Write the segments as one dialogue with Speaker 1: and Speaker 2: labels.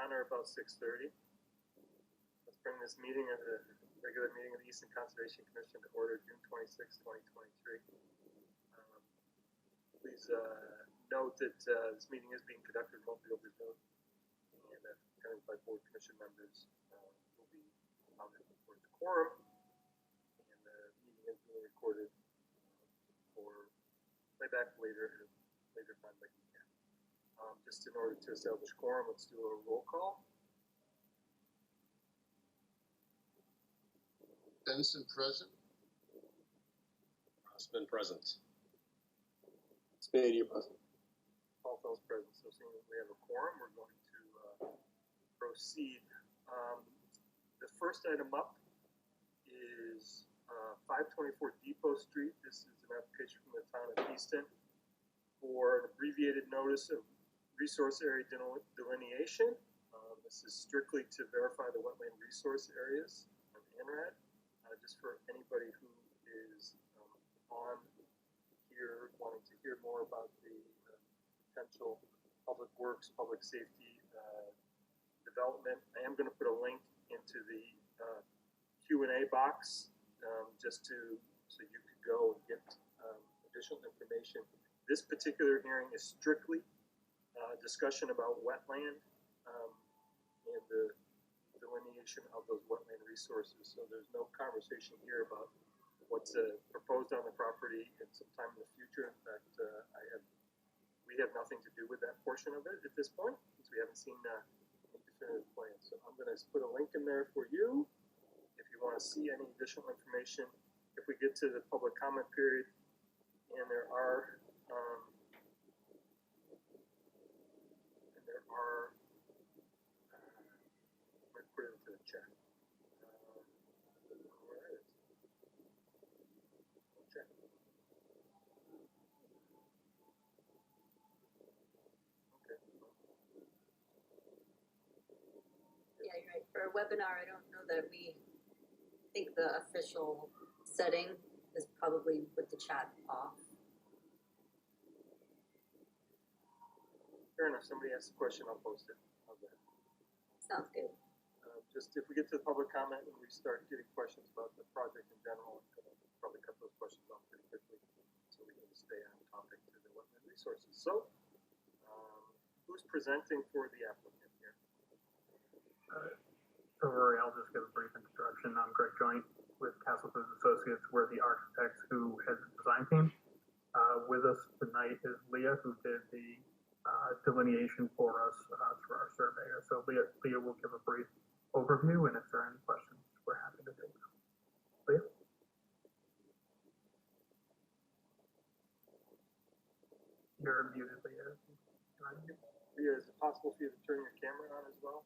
Speaker 1: on or about 6:30. Let's bring this meeting of the regular meeting of the Easton Conservation Commission to order June 26, 2023. Please note that this meeting is being conducted remotely over Zoom, and attendance by board commission members will be counted for the quorum, and the meeting is being recorded for playback later time like we can. Just in order to establish quorum, let's do a roll call.
Speaker 2: Benson present.
Speaker 3: Osman present.
Speaker 4: Spade, you're present.
Speaker 1: Paul Fell's present. So seeing that we have a quorum, we're going to proceed. The first item up is 524 Depot Street. This is an application from the town of Easton for an abbreviated notice of resource area delineation. This is strictly to verify the wetland resource areas of ANRAD. Just for anybody who is on here wanting to hear more about the potential public works, public safety development, I am going to put a link into the Q&A box just so you could go and get additional information. This particular hearing is strictly discussion about wetland and the delineation of those wetland resources. So there's no conversation here about what's proposed on the property at some time in the future. In fact, we have nothing to do with that portion of it at this point, since we haven't seen any definitive plans. So I'm going to put a link in there for you if you want to see any additional information. If we get to the public comment period, and there are put it into the chat. Chat. Okay.
Speaker 5: Yeah, you're right. For a webinar, I don't know that we think the official setting is probably with the chat off.
Speaker 1: Fair enough. Somebody asks a question, I'll post it. How's that?
Speaker 5: Sounds good.
Speaker 1: Just if we get to the public comment and we start getting questions about the project in general, I'm going to probably cut those questions off pretty quickly so we can stay on topic to the wetland resources. So, who's presenting for the applicant here?
Speaker 6: So Rory, I'll just give a brief introduction. I'm Greg Joint with Castleton Associates. We're the architects who head the design team. With us tonight is Leah, who did the delineation for us through our surveyor. So Leah will give a brief overview, and if there are any questions, we're happy to take them. Leah? You're muted, Leah.
Speaker 1: Leah, is it possible for you to turn your camera on as well?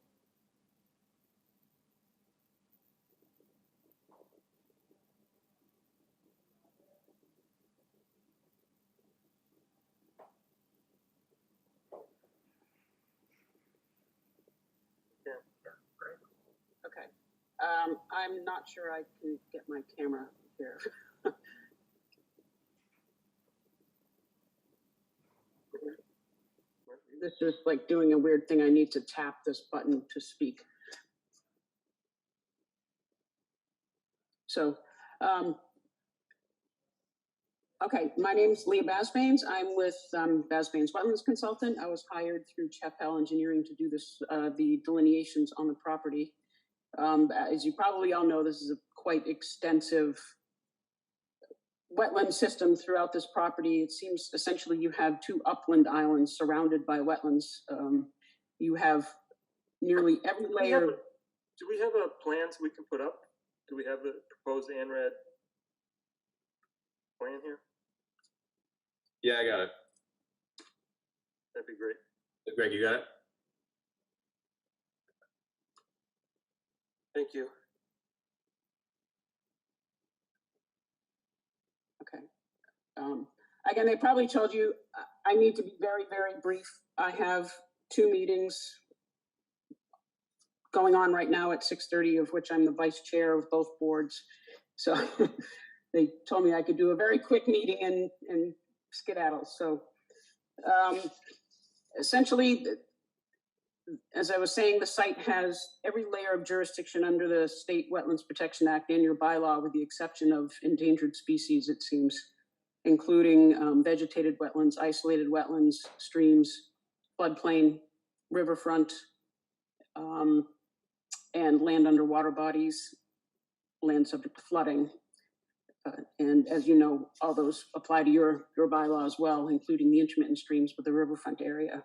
Speaker 7: Okay. I'm not sure I can get my camera here. This is like doing a weird thing. I need to tap this button to speak. So, okay, my name's Leah Basbanes. I'm with Basbanes Wetlands Consultant. I was hired through Chappell Engineering to do this, the delineations on the property. As you probably all know, this is a quite extensive wetland system throughout this property. It seems essentially you have two upland islands surrounded by wetlands. You have nearly every layer.
Speaker 1: Do we have a plan so we can put up? Do we have a proposed ANRAD plan here?
Speaker 3: Yeah, I got it.
Speaker 1: That'd be great.
Speaker 3: Greg, you got it?
Speaker 1: Thank you.
Speaker 7: Okay. Again, they probably told you I need to be very, very brief. I have 2 meetings going on right now at 6:30, of which I'm the vice chair of both boards. So they told me I could do a very quick meeting and skedaddle. So essentially, as I was saying, the site has every layer of jurisdiction under the State Wetlands Protection Act and your bylaw, with the exception of endangered species, it seems, including vegetated wetlands, isolated wetlands, streams, floodplain, riverfront, and land under water bodies, land subject to flooding. And as you know, all those apply to your bylaw as well, including the intermittent streams with the riverfront area.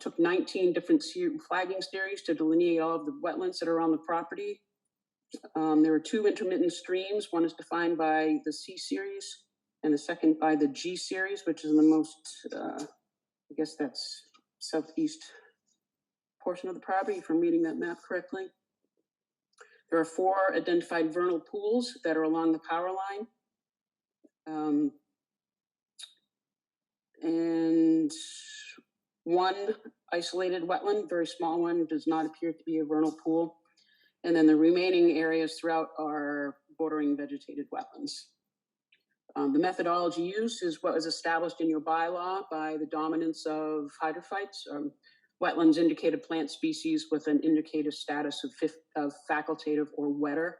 Speaker 7: Took 19 different flagging series to delineate all of the wetlands that are on the property. There are 2 intermittent streams. One is defined by the C series and the second by the G series, which is the most, I guess that's southeast portion of the property, if I'm reading that map correctly. There are 4 identified vernal pools that are along the power line. And 1 isolated wetland, very small one, does not appear to be a vernal pool. And then the remaining areas throughout are bordering vegetated wetlands. The methodology used is what was established in your bylaw by the dominance of hydrophytes, wetlands indicated plant species with an indicative status of facultative or wetter,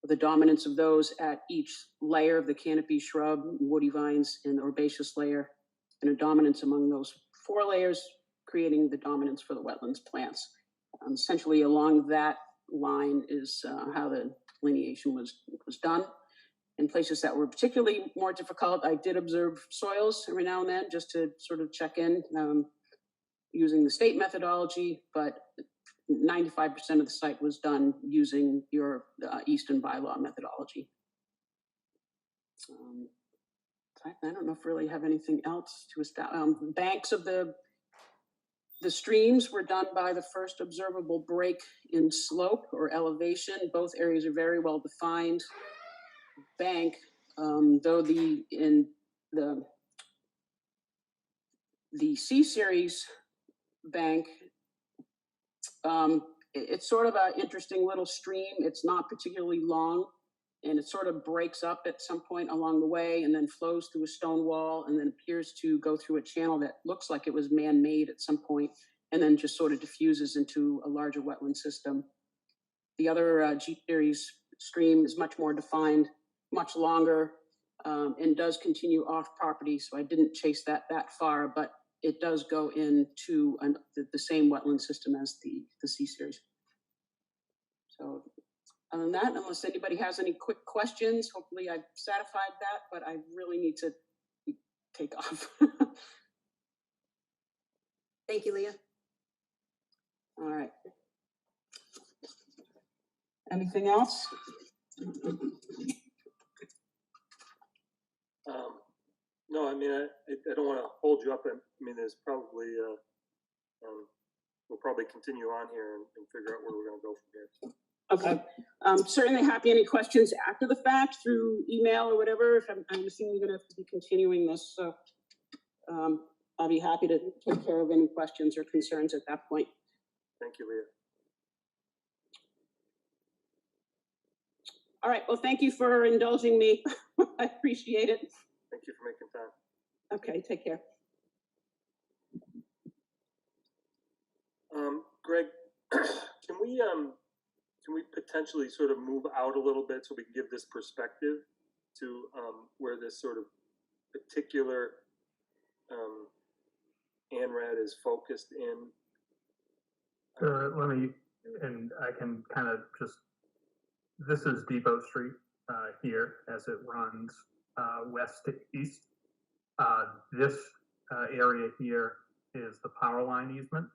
Speaker 7: with the dominance of those at each layer of the canopy, shrub, woody vines, and the herbaceous layer, and a dominance among those 4 layers, creating the dominance for the wetlands plants. Essentially along that line is how the delineation was done. In places that were particularly more difficult, I did observe soils every now and then just to sort of check in using the state methodology, but 95% of the site was done using your Eastern bylaw methodology. I don't know if I really have anything else to establish. Banks of the streams were done by the first observable break in slope or elevation. Both areas are very well defined. Bank, though in the C series bank, it's sort of an interesting little stream. It's not particularly long, and it sort of breaks up at some point along the way and then flows through a stone wall and then appears to go through a channel that looks like it was man-made at some point and then just sort of diffuses into a larger wetland system. The other G series stream is much more defined, much longer, and does continue off property. So I didn't chase that far, but it does go into the same wetland system as the C series. So other than that, unless anybody has any quick questions, hopefully I've satisfied that, but I really need to take off.
Speaker 5: Thank you, Leah.
Speaker 7: All right. Anything else?
Speaker 1: No, I mean, I don't want to hold you up. I mean, there's probably, we'll probably continue on here and figure out where we're going to go from here.
Speaker 7: Okay. Certainly happy. Any questions after the fact through email or whatever? If I'm assuming you're going to be continuing this, so I'll be happy to take care of any questions or concerns at that point.
Speaker 1: Thank you, Leah.
Speaker 7: All right. Well, thank you for indulging me. I appreciate it.
Speaker 1: Thank you for making time.
Speaker 7: Okay. Take care.
Speaker 1: Greg, can we potentially sort of move out a little bit so we can give this perspective to where this sort of particular ANRAD is focused in?
Speaker 6: Let me, and I can kind of just, this is Depot Street here as it runs west to east. This area here is the power line easement.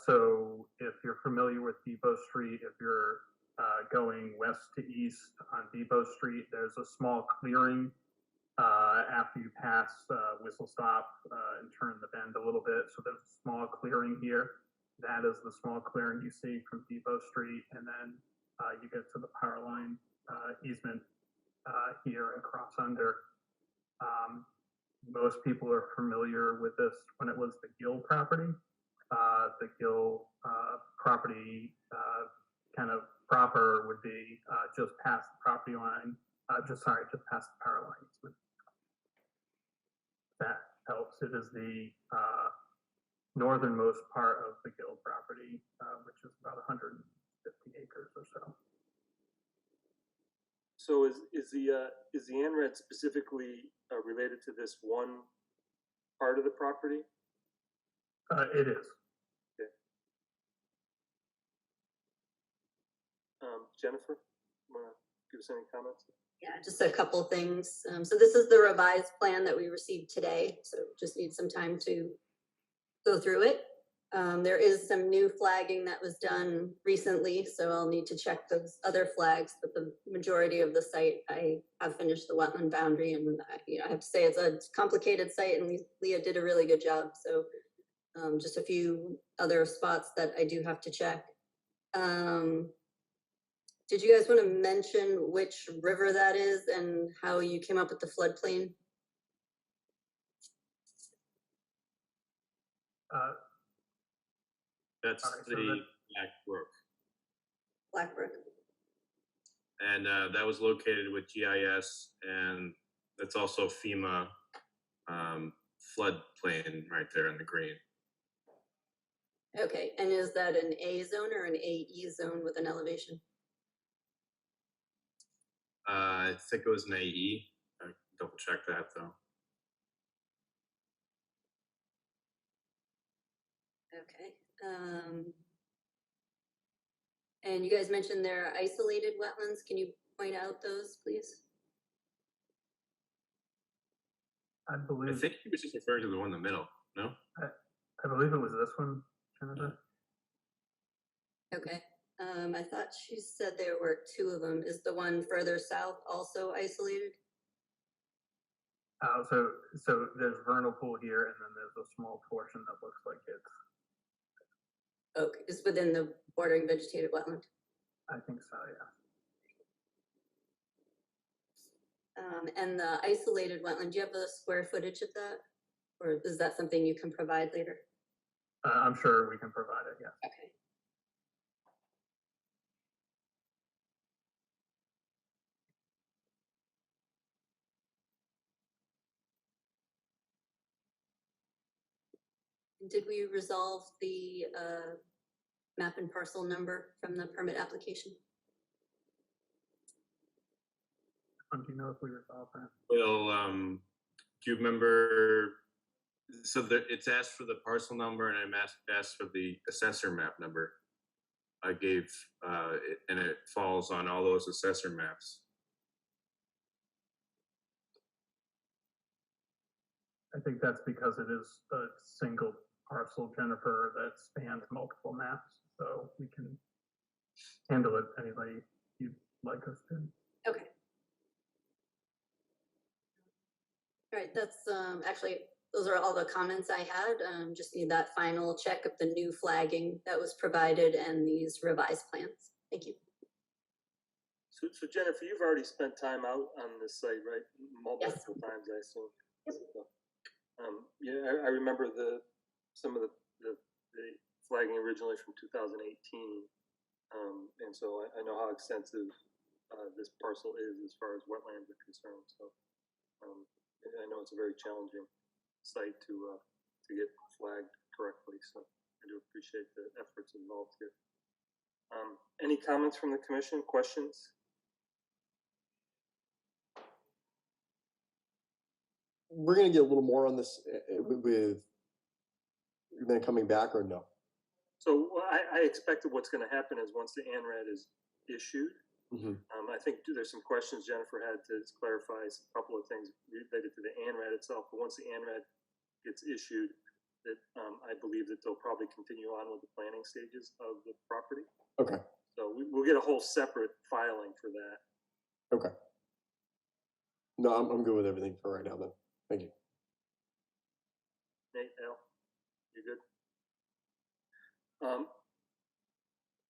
Speaker 6: So if you're familiar with Depot Street, if you're going west to east on Depot Street, there's a small clearing after you pass Whistle Stop and turn the bend a little bit. So there's a small clearing here. That is the small clearing you see from Depot Street, and then you get to the power line easement here and cross under. Most people are familiar with this when it was the Gill property. The Gill property kind of proper would be just past the property line, just past the power line. That helps. It is the northernmost part of the Gill property, which is about 150 acres or so.
Speaker 1: So is the ANRAD specifically related to this one part of the property?
Speaker 6: It is.
Speaker 1: Jennifer, want to give us any comments?
Speaker 5: Yeah, just a couple things. So this is the revised plan that we received today, so just need some time to go through it. There is some new flagging that was done recently, so I'll need to check those other flags, but the majority of the site, I have finished the wetland boundary, and I have to say it's a complicated site, and Leah did a really good job, so just a few other spots that I do have to check. Did you guys want to mention which river that is and how you came up with the floodplain?
Speaker 3: That's
Speaker 6: Alright, so
Speaker 3: the
Speaker 6: that-
Speaker 3: Black Brook.
Speaker 5: Blackbrook.
Speaker 3: And that was located with GIS, and that's also FEMA floodplain right there in the green.
Speaker 5: Okay, and is that an A zone or an AE zone with an elevation?
Speaker 3: I think it was an AE. I can double check that though.
Speaker 5: Okay. And you guys mentioned there are isolated wetlands. Can you point out those, please?
Speaker 6: I
Speaker 3: I
Speaker 6: believe
Speaker 3: think he was just referring to the one in the middle. No?
Speaker 6: I believe it was this one, Jennifer.
Speaker 5: Okay. I thought she said there were two of them. Is the one further south also isolated?
Speaker 6: So there's vernal pool here, and then there's a small portion that looks like it's.
Speaker 5: Okay, it's within the bordering vegetated wetland.
Speaker 6: I think so, yeah.
Speaker 5: And the isolated wetland, do you have the square footage of that? Or is that something you can provide later?
Speaker 6: I'm sure we can provide it, yeah.
Speaker 5: Okay. Did we resolve the map and parcel number from the permit application?
Speaker 6: Do you know if we resolved that?
Speaker 3: Well, do you remember? So it's asked for the parcel number, and I'm asked for the assessor map number. I gave, and it falls on all those assessor maps.
Speaker 6: I think that's because it is a single parcel, Jennifer, that spans multiple maps, so we can handle it any way you'd like us to.
Speaker 5: Okay. All right, that's actually, those are all the comments I had. Just need that final check of the new flagging that was provided and these revised plans. Thank you.
Speaker 1: So Jennifer, you've already spent time out on this site, right? Multiple times, I assume.
Speaker 5: Yep.
Speaker 1: Yeah, I remember some of the flagging originally from 2018, and so I know how extensive this parcel is as far as wetlands are concerned. So I know it's a very challenging site to get flagged correctly. So I do appreciate the efforts involved here. Any comments from the commission? Questions?
Speaker 4: We're gonna get a little more on this with then coming back, or no?
Speaker 1: So I expected what's going to happen is once the ANRAD is issued, I think there's some questions Jennifer had to clarify a couple of things related to the ANRAD itself. But once the ANRAD gets issued, that I believe that they'll probably continue on with the planning stages of the property.
Speaker 4: Okay.
Speaker 1: So we'll get a whole separate filing for that.
Speaker 4: Okay. No, I'm good with everything for right now then. Thank you.
Speaker 1: Nate, Al, you good?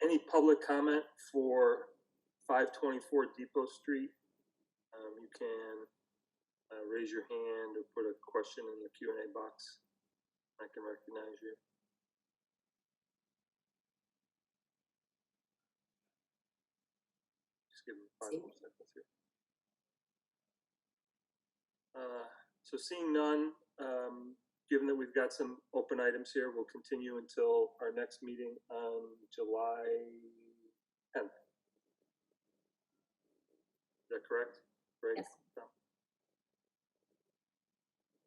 Speaker 1: Any public comment for 524 Depot Street? You can raise your hand or put a question in the Q&A box. I can recognize you. Just give me 5 more seconds here. So seeing none, given that we've got some open items here, we'll continue until our next meeting on July 10th. Is that correct? Right?
Speaker 5: Yes.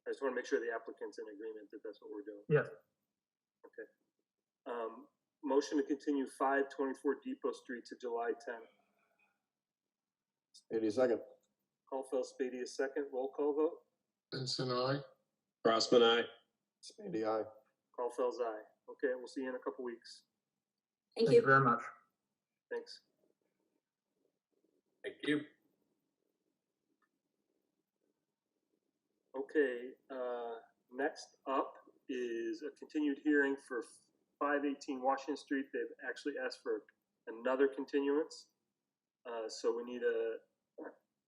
Speaker 1: I just want to make sure the applicant's in agreement that that's what we're doing.
Speaker 6: Yes.
Speaker 1: Okay. Motion to continue 524 Depot Street to July 10th.
Speaker 4: Spady, second.
Speaker 1: Callfeld Spady is second. Roll call vote.
Speaker 2: Benson, I.
Speaker 3: Crossman, aye.
Speaker 4: Spady, aye.
Speaker 1: Callfeld's aye. Okay, we'll see you in a couple weeks.
Speaker 5: Thank
Speaker 6: Thank you
Speaker 5: you.
Speaker 6: very much.
Speaker 1: Thanks.
Speaker 3: Thank you.
Speaker 1: Okay, next up is a continued hearing for 518 Washington Street. They've actually asked for another continuance. So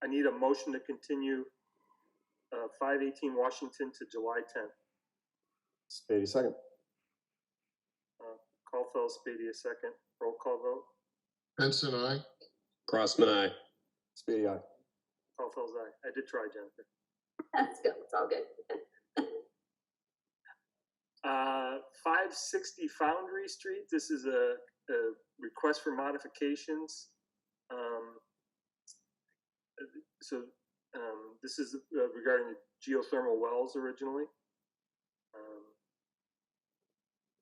Speaker 1: I need a motion to continue 518 Washington to July 10th.
Speaker 4: Spady, second.
Speaker 1: Callfeld Spady is second. Roll call vote.
Speaker 2: Benson, I.
Speaker 3: Crossman, aye.
Speaker 4: Spady, aye.
Speaker 1: Callfeld's aye. I did try, Jennifer.
Speaker 5: That's good. It's all good.
Speaker 1: 560 Foundry Street. This is a request for modifications. This is regarding the geothermal wells originally.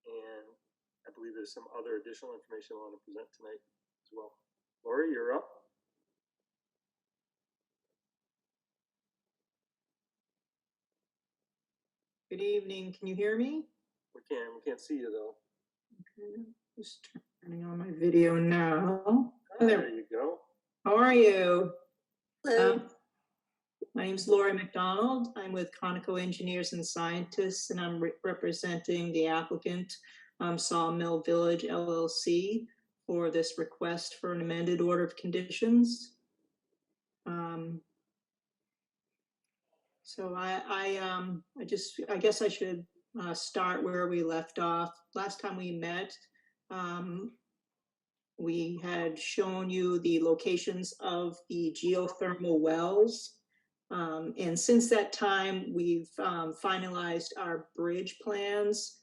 Speaker 1: And I believe there's some other additional information I want to present tonight as well. Lori, you're up.
Speaker 8: Good evening. Can you hear me?
Speaker 1: We can't see you though.
Speaker 8: Okay, just turning on my video now. Oh,
Speaker 1: There you go.
Speaker 8: How are you?
Speaker 5: Hello.
Speaker 8: My name's Lori McDonald. I'm with Conoco Engineers and Scientists, and I'm representing the applicant, Sawmill Village LLC, for this request for an amended order of conditions. So I guess I should start where we left off. Last time we met, we had shown you the locations of the geothermal wells. And since that time, we've finalized our bridge plans.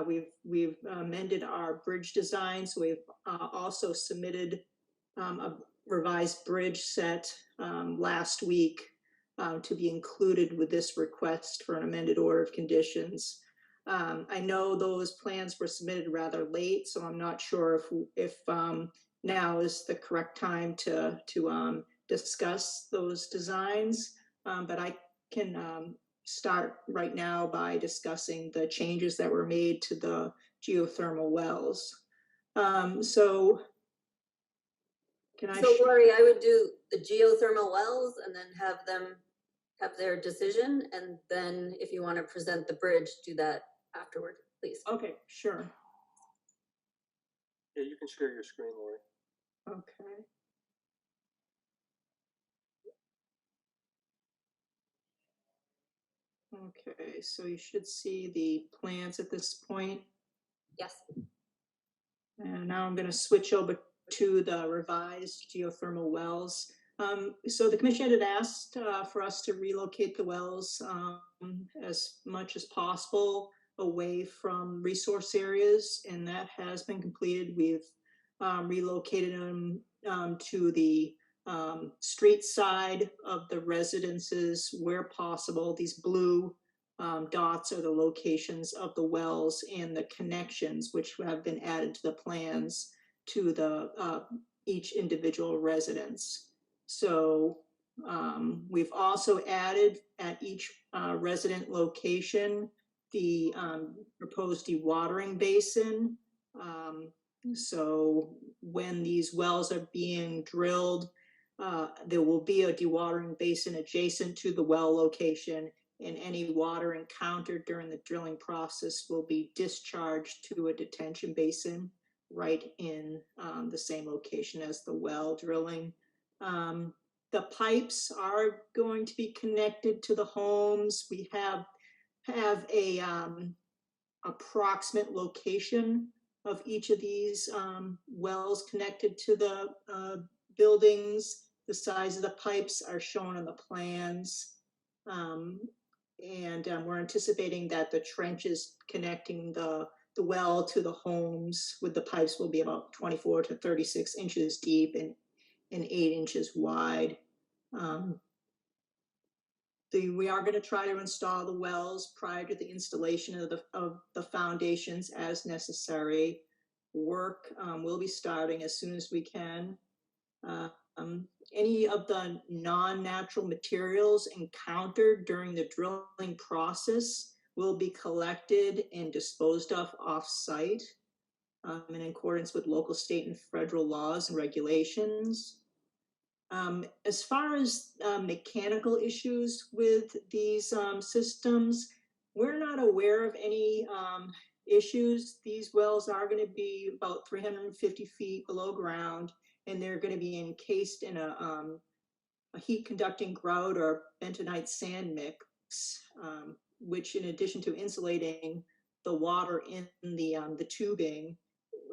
Speaker 8: We've amended our bridge design. So we've also submitted a revised bridge set last week to be included with this request for an amended order of conditions. I know those plans were submitted rather late, so I'm not sure if now is the correct time to discuss those designs. But I can start right now by discussing the changes that were made to the geothermal wells. So
Speaker 5: Lori, I would do the geothermal wells and then have them have their decision. And then if you want to present the bridge, do that afterward, please.
Speaker 8: Okay, sure.
Speaker 1: Yeah, you can share your screen, Lori.
Speaker 8: Okay. Okay, so you should see the plans at this point.
Speaker 5: Yes.
Speaker 8: And now I'm going to switch over to the revised geothermal wells. So the commission had asked for us to relocate the wells as much as possible away from resource areas, and that has been completed. We've relocated them to the street side of the residences where possible. These blue dots are the locations of the wells and the connections which have been added to the plans to the each individual residence. So we've also added at each resident location the proposed dewatering basin. So when these wells are being drilled, there will be a dewatering basin adjacent to the well location, and any water encountered during the drilling process will be discharged to a detention basin right in the same location as the well drilling. The pipes are going to be connected to the homes. We have a approximate location of each of these wells connected to the buildings. The size of the pipes are shown on the plans. And we're anticipating that the trenches connecting the well to the homes with the pipes will be about 24 to 36 inches deep and 8 inches wide. We are going to try to install the wells prior to the installation of the foundations as necessary. Work will be starting as soon as we can. Any of the non-natural materials encountered during the drilling process will be collected and disposed of off-site in accordance with local, state, and federal laws and regulations. As far as mechanical issues with these systems, we're not aware of any issues. These wells are going to be about 350 feet below ground, and they're going to be encased in a heat conducting grout or bentonite sand mix, which in addition to insulating the water in the tubing,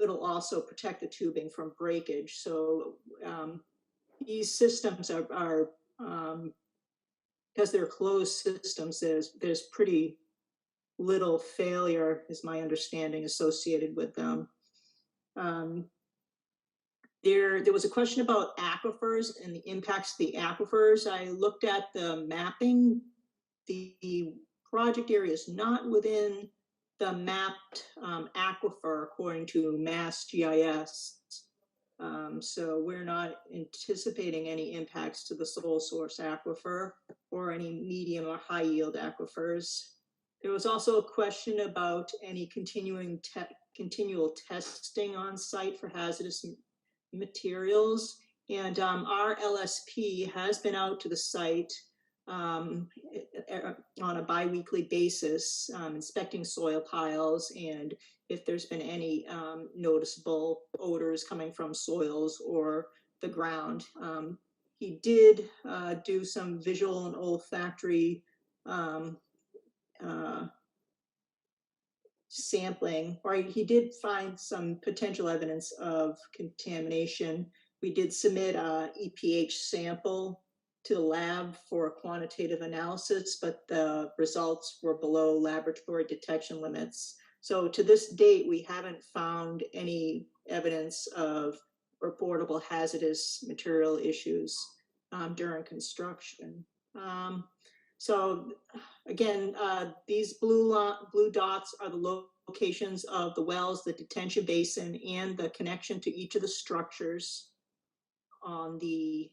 Speaker 8: it'll also protect the tubing from breakage. So these systems are because they're closed systems, there's pretty little failure, is my understanding, associated with them. There was a question about aquifers and the impacts to the aquifers. I looked at the mapping. The project area is not within the mapped aquifer according to Mass GIS. So we're not anticipating any impacts to the sole source aquifer or any medium or high yield aquifers. There was also a question about any continual testing on site for hazardous materials. And our LSP has been out to the site on a bi-weekly basis, inspecting soil piles and if there's been any noticeable odors coming from soils or the ground. He did do some visual and olfactory sampling, or he did find some potential evidence of contamination. We did submit a EPH sample to the lab for a quantitative analysis, but the results were below laboratory detection limits. So to this date, we haven't found any evidence of reportable hazardous material issues during construction. So again, these blue dots are the locations of the wells, the detention basin, and the connection to each of the structures on the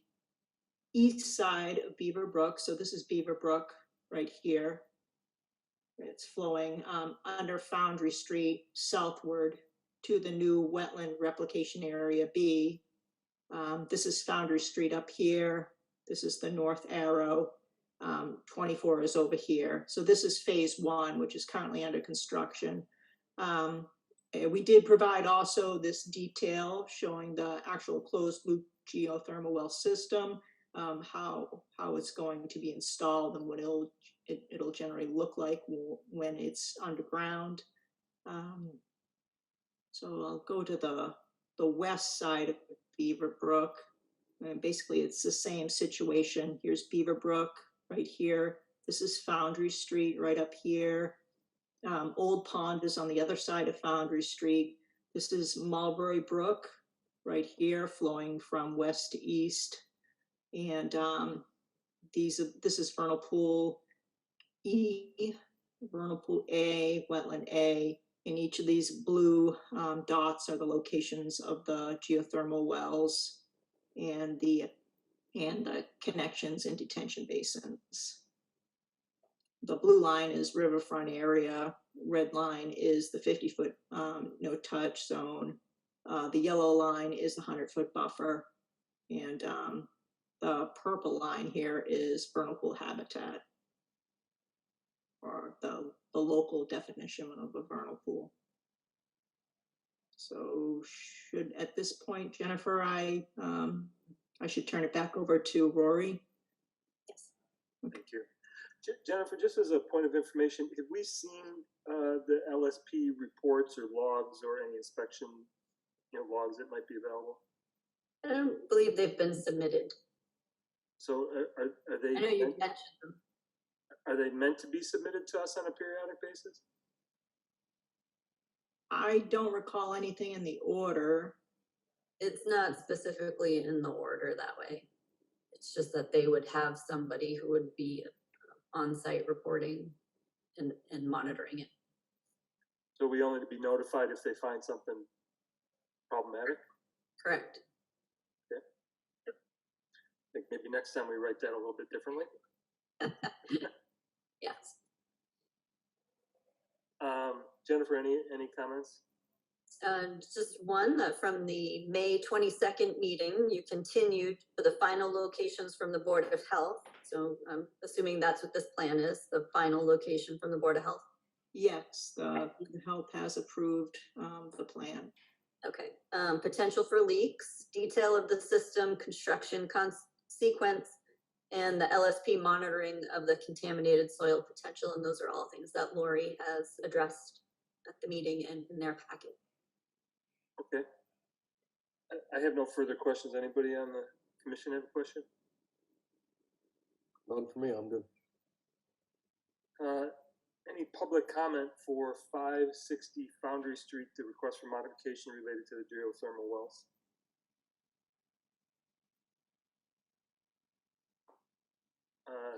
Speaker 8: east side of Beaver Brook. So this is Beaver Brook right here. It's flowing under Foundry Street southward to the new wetland replication area B. This is Foundry Street up here. This is the north arrow. 24 is over here. So this is phase 1, which is currently under construction. We did provide also this detail showing the actual closed loop geothermal well system, how it's going to be installed and what it'll generally look like when it's underground. So I'll go to the west side of Beaver Brook. And basically it's the same situation. Here's Beaver Brook right here. This is Foundry Street right up here. Old Pond is on the other side of Foundry Street. This is Mulberry Brook right here, flowing from west to east. And this is Vernal Pool E, Vernal Pool A, Wetland A. And each of these blue dots are the locations of the geothermal wells and the connections and detention basins. The blue line is riverfront area. Red line is the 50-foot no touch zone. The yellow line is the 100-foot buffer. And the purple line here is vernal pool habitat, or the local definition of a vernal pool. So at this point, Jennifer, I should turn it back over to Rory.
Speaker 5: Yes.
Speaker 1: Thank you. Jennifer, just as a point of information, have we seen the LSP reports or logs or any inspection logs that might be available?
Speaker 5: I don't believe they've been submitted.
Speaker 1: So are they?
Speaker 5: I know you mentioned them.
Speaker 1: are they meant to be submitted to us on a periodic basis?
Speaker 8: I don't recall anything in the order.
Speaker 5: It's not specifically in the order that way. It's just that they would have somebody who would be on-site reporting and monitoring it.
Speaker 1: So we only to be notified if they find something problematic?
Speaker 5: Correct.
Speaker 1: I think maybe next time we write that a little bit differently.
Speaker 5: Yes.
Speaker 1: Jennifer, any comments?
Speaker 5: Just one that from the May 22nd meeting, you continued for the final locations from the Board of Health. So I'm assuming that's what this plan is, the final location from the Board of Health.
Speaker 8: Yes, the health has approved the plan.
Speaker 5: Okay, potential for leaks, detail of the system, construction sequence, and the LSP monitoring of the contaminated soil potential. And those are all things that Lori has addressed at the meeting and in their packet.
Speaker 1: Okay. I have no further questions. Anybody on the commission have a question?
Speaker 4: None for me, I'm good.
Speaker 1: Any public comment for 560 Foundry Street, the request for modification related to the geothermal wells?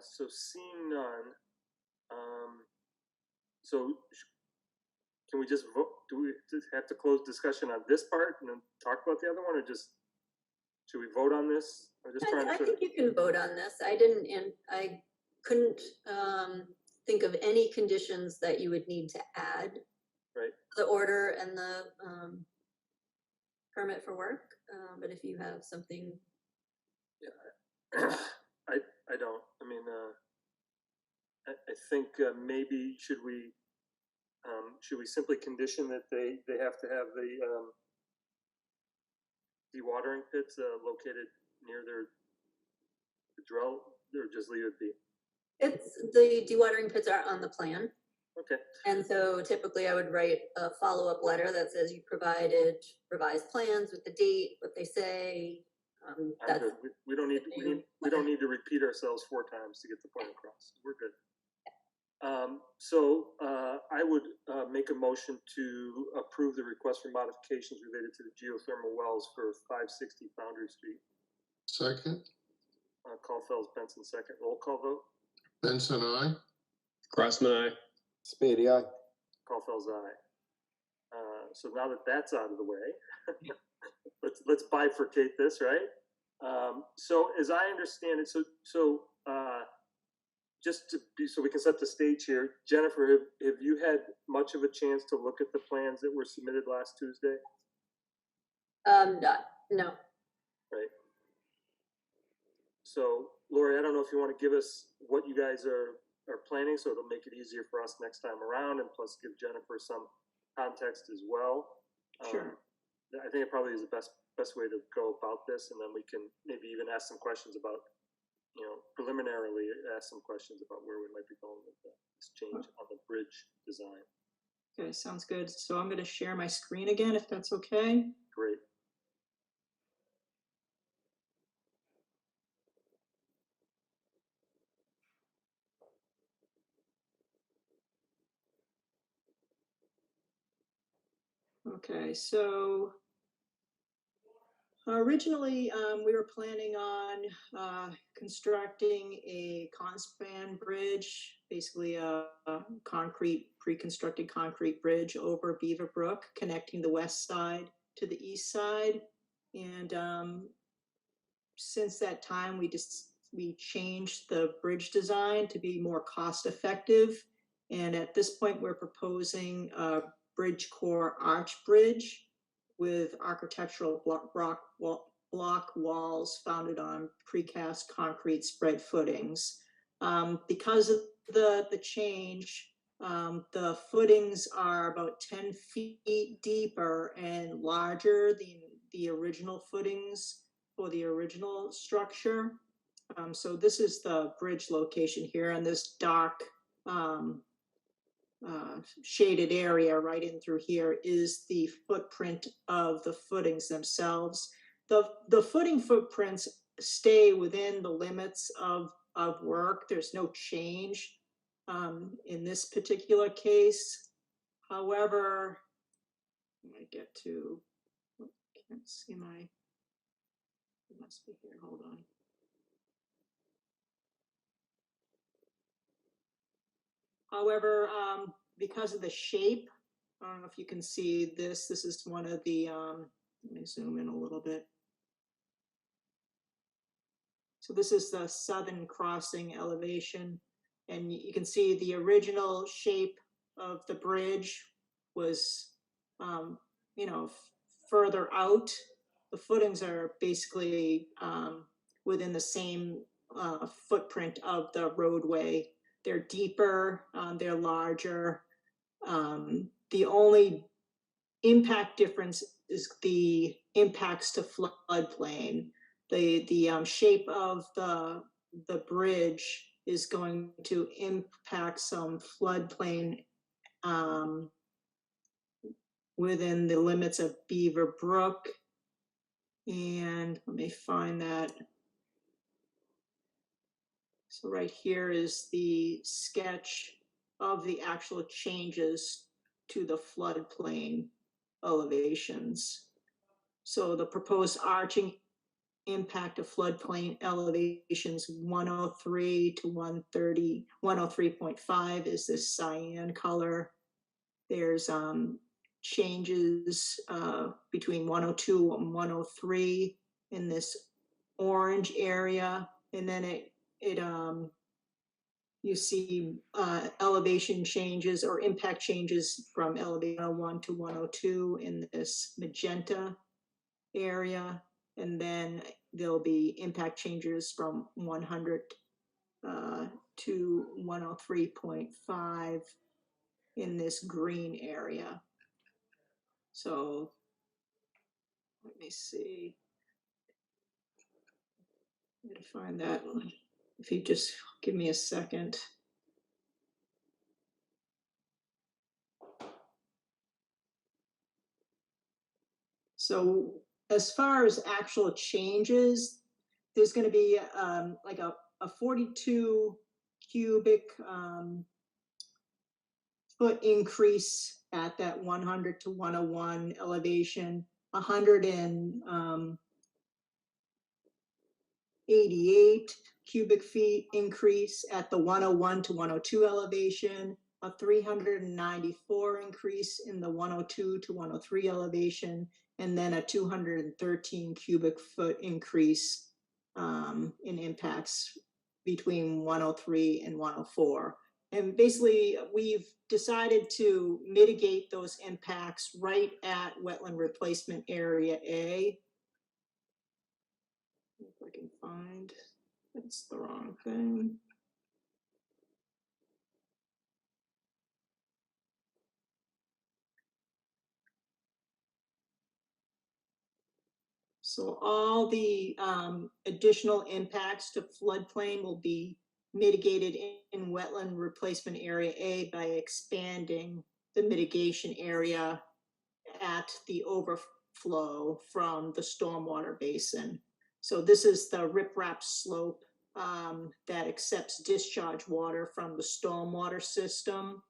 Speaker 1: So seeing none, can we just vote? Do we just have to close discussion on this part and then talk about the other one, or just should we vote on this? I'm just trying
Speaker 5: I
Speaker 1: to.
Speaker 5: think you can vote on this. I couldn't think of any conditions that you would need to add.
Speaker 1: Right.
Speaker 5: The order and the permit for work, but if you have something.
Speaker 1: Yeah, I don't. I mean, I think maybe should we simply condition that they have to have the dewatering pits located near their drill, or just leave it be?
Speaker 5: It's the dewatering pits are on the plan.
Speaker 1: Okay.
Speaker 5: And so typically I would write a follow-up letter that says you provided revised plans with the date, what they say.
Speaker 1: I'm good. We don't need to repeat ourselves 4 times to get the point across. We're good. So I would make a motion to approve the request for modifications related to the geothermal wells for 560 Foundry Street.
Speaker 2: Second.
Speaker 1: Caulfield's Benson second. Roll call vote.
Speaker 2: Benson, I.
Speaker 9: Crossman, aye.
Speaker 4: Spady, aye.
Speaker 1: Caulfield's aye. So now that that's out of the way, let's bifurcate this, right? So as I understand it, just to be, so we can set the stage here, Jennifer, have you had much of a chance to look at the plans that were submitted last Tuesday?
Speaker 5: No.
Speaker 1: Right. So Lori, I don't know if you want to give us what you guys are planning, so it'll make it easier for us next time around, and plus give Jennifer some context as well.
Speaker 8: Sure.
Speaker 1: I think it probably is the best way to go about this, and then we can maybe even ask some questions about, preliminarily ask some questions about where we might be going with this change on the bridge design.
Speaker 8: Okay, sounds good. So I'm going to share my screen again, if that's okay.
Speaker 1: Great.
Speaker 8: Okay, so originally we were planning on constructing a conspan bridge, basically a pre-constructed concrete bridge over Beaver Brook, connecting the west side to the east side. And since that time, we changed the bridge design to be more cost effective. And at this point, we're proposing a bridge core arch bridge with architectural block walls founded on precast concrete spread footings. Because of the change, the footings are about 10 feet deeper and larger than the original footings for the original structure. So this is the bridge location here, and this dark shaded area right in through here is the footprint of the footings themselves. The footing footprints stay within the limits of work. There's no change in this particular case. However, let me get to, oh, can't see my, it must be here, hold on. However, because of the shape, I don't know if you can see this. This is one of the, let me zoom in a little bit. So this is the southern crossing elevation. And you can see the original shape of the bridge was, you know, further out. The footings are basically within the same footprint of the roadway. They're deeper, they're larger. The only impact difference is the impacts to floodplain. The shape of the bridge is going to impact some floodplain within the limits of Beaver Brook. And let me find that. So right here is the sketch of the actual changes to the floodplain elevations. So the proposed arching impact of floodplain elevations 103 to 130, 103.5 is this cyan color. There's changes between 102 and 103 in this orange area, and then you see elevation changes or impact changes from elevation 101 to 102 in this magenta area, and then there'll be impact changes from 100 to 103.5 in this green area. So let me see. I'm gonna find that one. If you just give me a second. So as far as actual changes, there's going to be like a 42 cubic foot increase at that 100 to 101 elevation, 188 cubic feet increase at the 101 to 102 elevation, a 394 increase in the 102 to 103 elevation, and then a 213 cubic foot increase in impacts between 103 and 104. And basically, we've decided to mitigate those impacts right at wetland replacement area A. If I can find, that's the wrong thing. So all the additional impacts to floodplain will be mitigated in wetland replacement area A by expanding the mitigation area at the overflow from the stormwater basin. So this is the riprap slope that accepts discharge water from the stormwater system.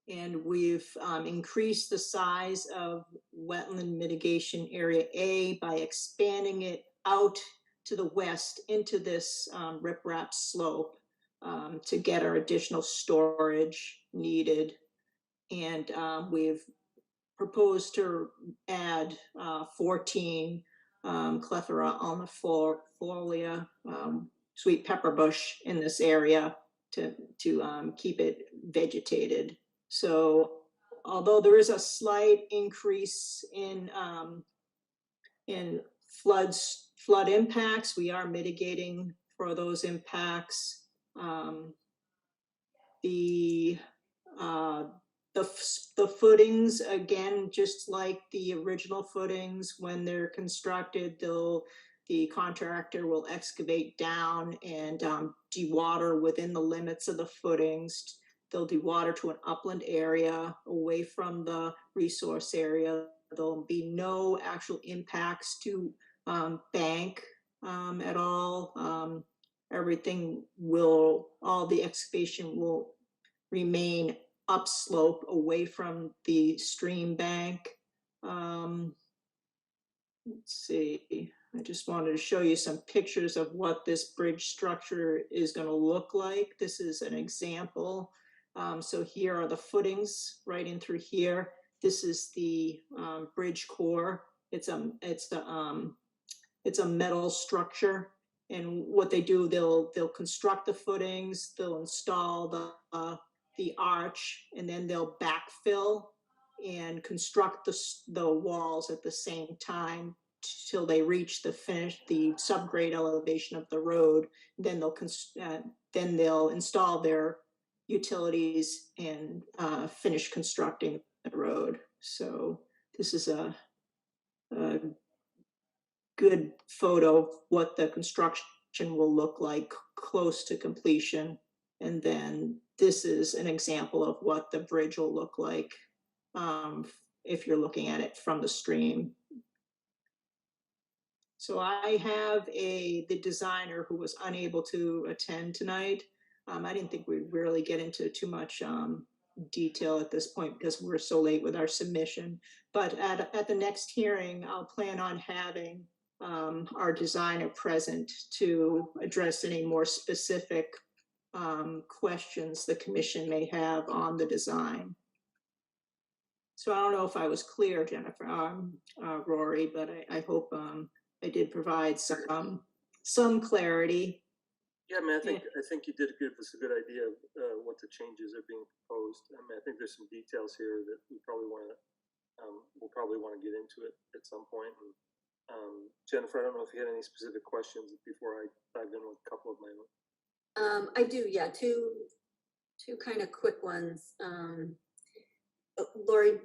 Speaker 8: And we've increased the size of wetland mitigation area A by expanding it out to the west into this riprap slope to get our additional storage needed. And we've proposed to add 14 Clethra alnifolia sweet pepper bush in this area to keep it vegetated. So although there is a slight increase in flood impacts, we are mitigating for those impacts. The footings, again, just like the original footings, when they're constructed, the contractor will excavate down and dewater within the limits of the footings. They'll dewater to an upland area away from the resource area. There'll be no actual impacts to bank at all. all the excavation will remain upslope away from the stream bank. Let's see, I just wanted to show you some pictures of what this bridge structure is going to look like. This is an example. So here are the footings right in through here. This is the bridge core. It's a metal structure, and what they do, they'll construct the footings, they'll install the arch, and then they'll backfill and construct the walls at the same time till they reach the subgrade elevation of the road. Then they'll install their utilities and finish constructing the road. So this is a good photo of what the construction will look like close to completion. And then this is an example of what the bridge will look like if you're looking at it from the stream. So I have the designer who was unable to attend tonight. I didn't think we'd really get into too much detail at this point because we're so late with our submission. But at the next hearing, I'll plan on having our designer present to address any more specific questions the commission may have on the design. So I don't know if I was clear, Jennifer, Rory, but I hope I did provide some clarity.
Speaker 1: Yeah, I mean, I think you did give us a good idea of what the changes are being proposed. I mean, I think there's some details here that we'll probably want to get into it at some point. And Jennifer, I don't know if you had any specific questions before I dive in with a couple of my own.
Speaker 5: I do, yeah, two kind of quick ones. Lori,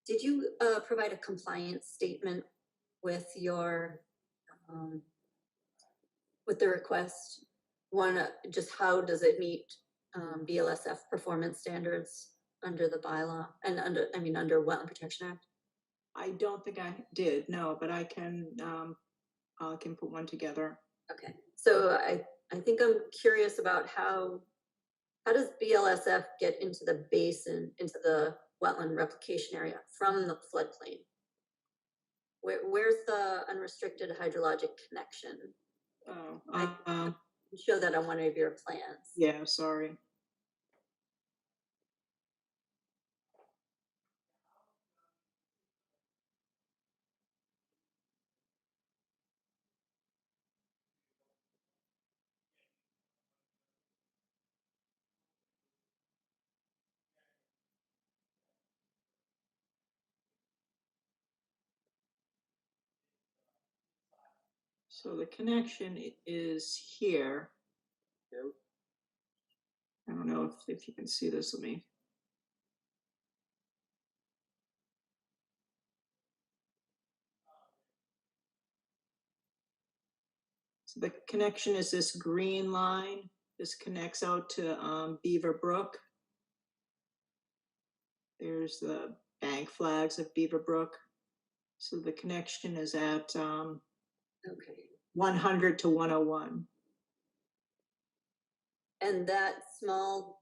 Speaker 5: did you provide a compliance statement with your with the request? One, just how does it meet BLSF performance standards under the bylaw and under Wetland Protection Act?
Speaker 8: I don't think I did, no, but I can put one together.
Speaker 5: Okay, so I think I'm curious about how does BLSF get into the basin, into the wetland replication area from the floodplain? Where's the unrestricted hydrologic connection? I show that on one of your plans.
Speaker 8: Yeah, sorry. So the connection is here.
Speaker 1: Yep.
Speaker 8: I don't know if you can see this with me. So the connection is this green line. This connects out to Beaver Brook. There's the bank flags of Beaver Brook. So the connection is at
Speaker 5: Okay.
Speaker 8: 100 to 101.
Speaker 5: And that small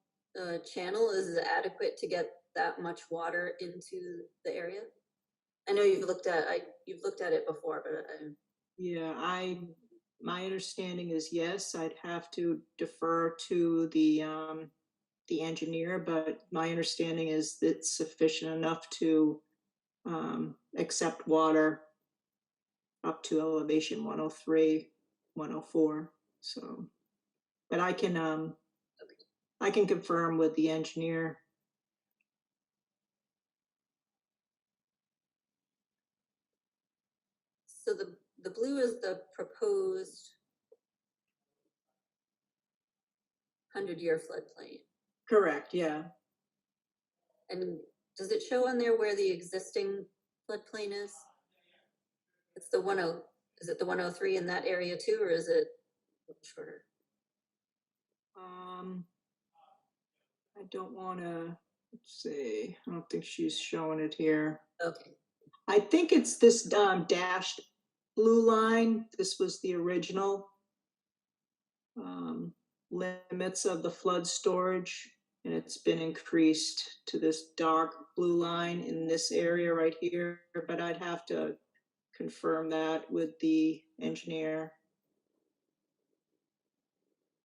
Speaker 5: channel is adequate to get that much water into the area? I know you've looked at it before, but
Speaker 8: yeah, my understanding is yes. I'd have to defer to the engineer, but my understanding is it's sufficient enough to accept water up to elevation 103, 104. So, but I can confirm with the engineer.
Speaker 5: So the blue is the proposed 100-year floodplain.
Speaker 8: Correct, yeah.
Speaker 5: And does it show on there where the existing floodplain is? It's the is it the 103 in that area too, or is it shorter?
Speaker 8: I don't want to, let's see, I don't think she's showing it here.
Speaker 5: Okay.
Speaker 8: I think it's this dashed blue line. This was the original. limits of the flood storage, and it's been increased to this dark blue line in this area right here, but I'd have to confirm that with the engineer.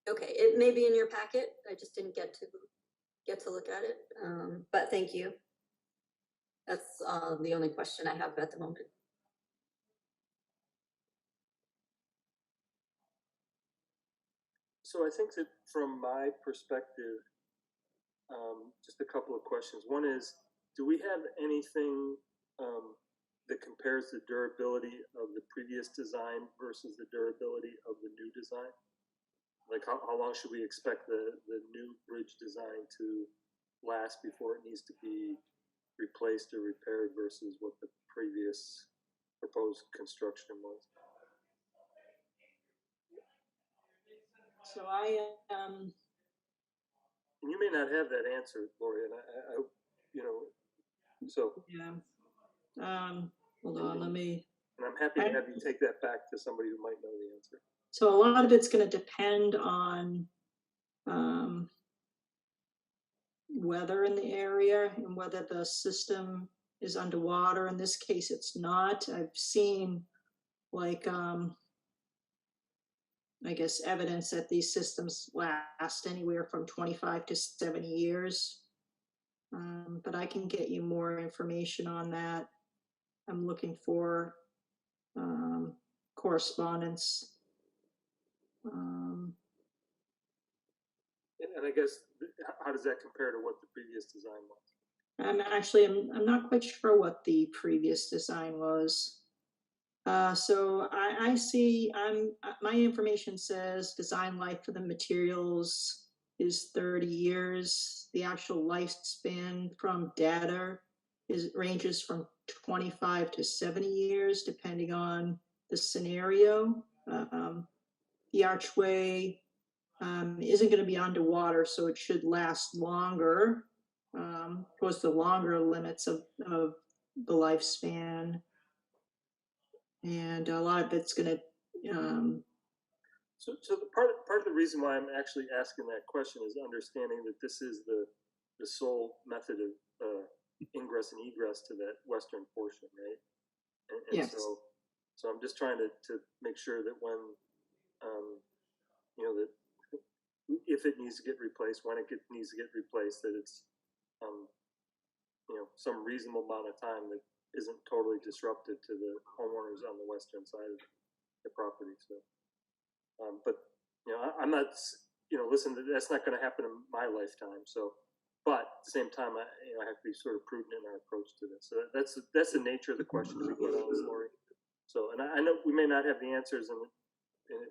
Speaker 5: Okay, it may be in your packet. I just didn't get to look at it. But thank you. That's the only question I have at the moment.
Speaker 1: So I think that from my perspective, just a couple of questions. One is, do we have anything that compares the durability of the previous design versus the durability of the new design? Like how long should we expect the new bridge design to last before it needs to be replaced or repaired versus what the previous proposed construction was?
Speaker 8: So
Speaker 1: And you may not have that answer, Lori, and I you know, so,
Speaker 8: yeah. Hold on, let me.
Speaker 1: and I'm happy to have you take that back to somebody who might know the answer.
Speaker 8: So a lot of it's going to depend on weather in the area and whether the system is underwater. In this case, it's not. I've seen like, I guess, evidence that these systems last anywhere from 25 to 70 years. But I can get you more information on that. I'm looking for correspondence.
Speaker 1: And I guess, how does that compare to what the previous design was?
Speaker 8: I'm not quite sure what the previous design was. So I see, my information says design life for the materials is 30 years. The actual lifespan from data ranges from 25 to 70 years, depending on the scenario. The archway isn't going to be underwater, so it should last longer. Towards the longer limits of the lifespan. And a lot of it's going to.
Speaker 1: So the part of the reason why I'm actually asking that question is understanding that this is the sole method of ingress and egress to that western portion, right? And
Speaker 8: Yes.
Speaker 1: So I'm just trying to make sure that when, you know, that if it needs to get replaced, when it needs to get replaced, that it's, you know, some reasonable amount of time that isn't totally disruptive to the homeowners on the western side of the property. So, but you know, I'm not, you know, listen, that's not going to happen in my lifetime. So, but at the same time, I have to be sort of prudent in our approach to this. So that's the nature of the questions we get on this, Lori. So, and I know we may not have the answers,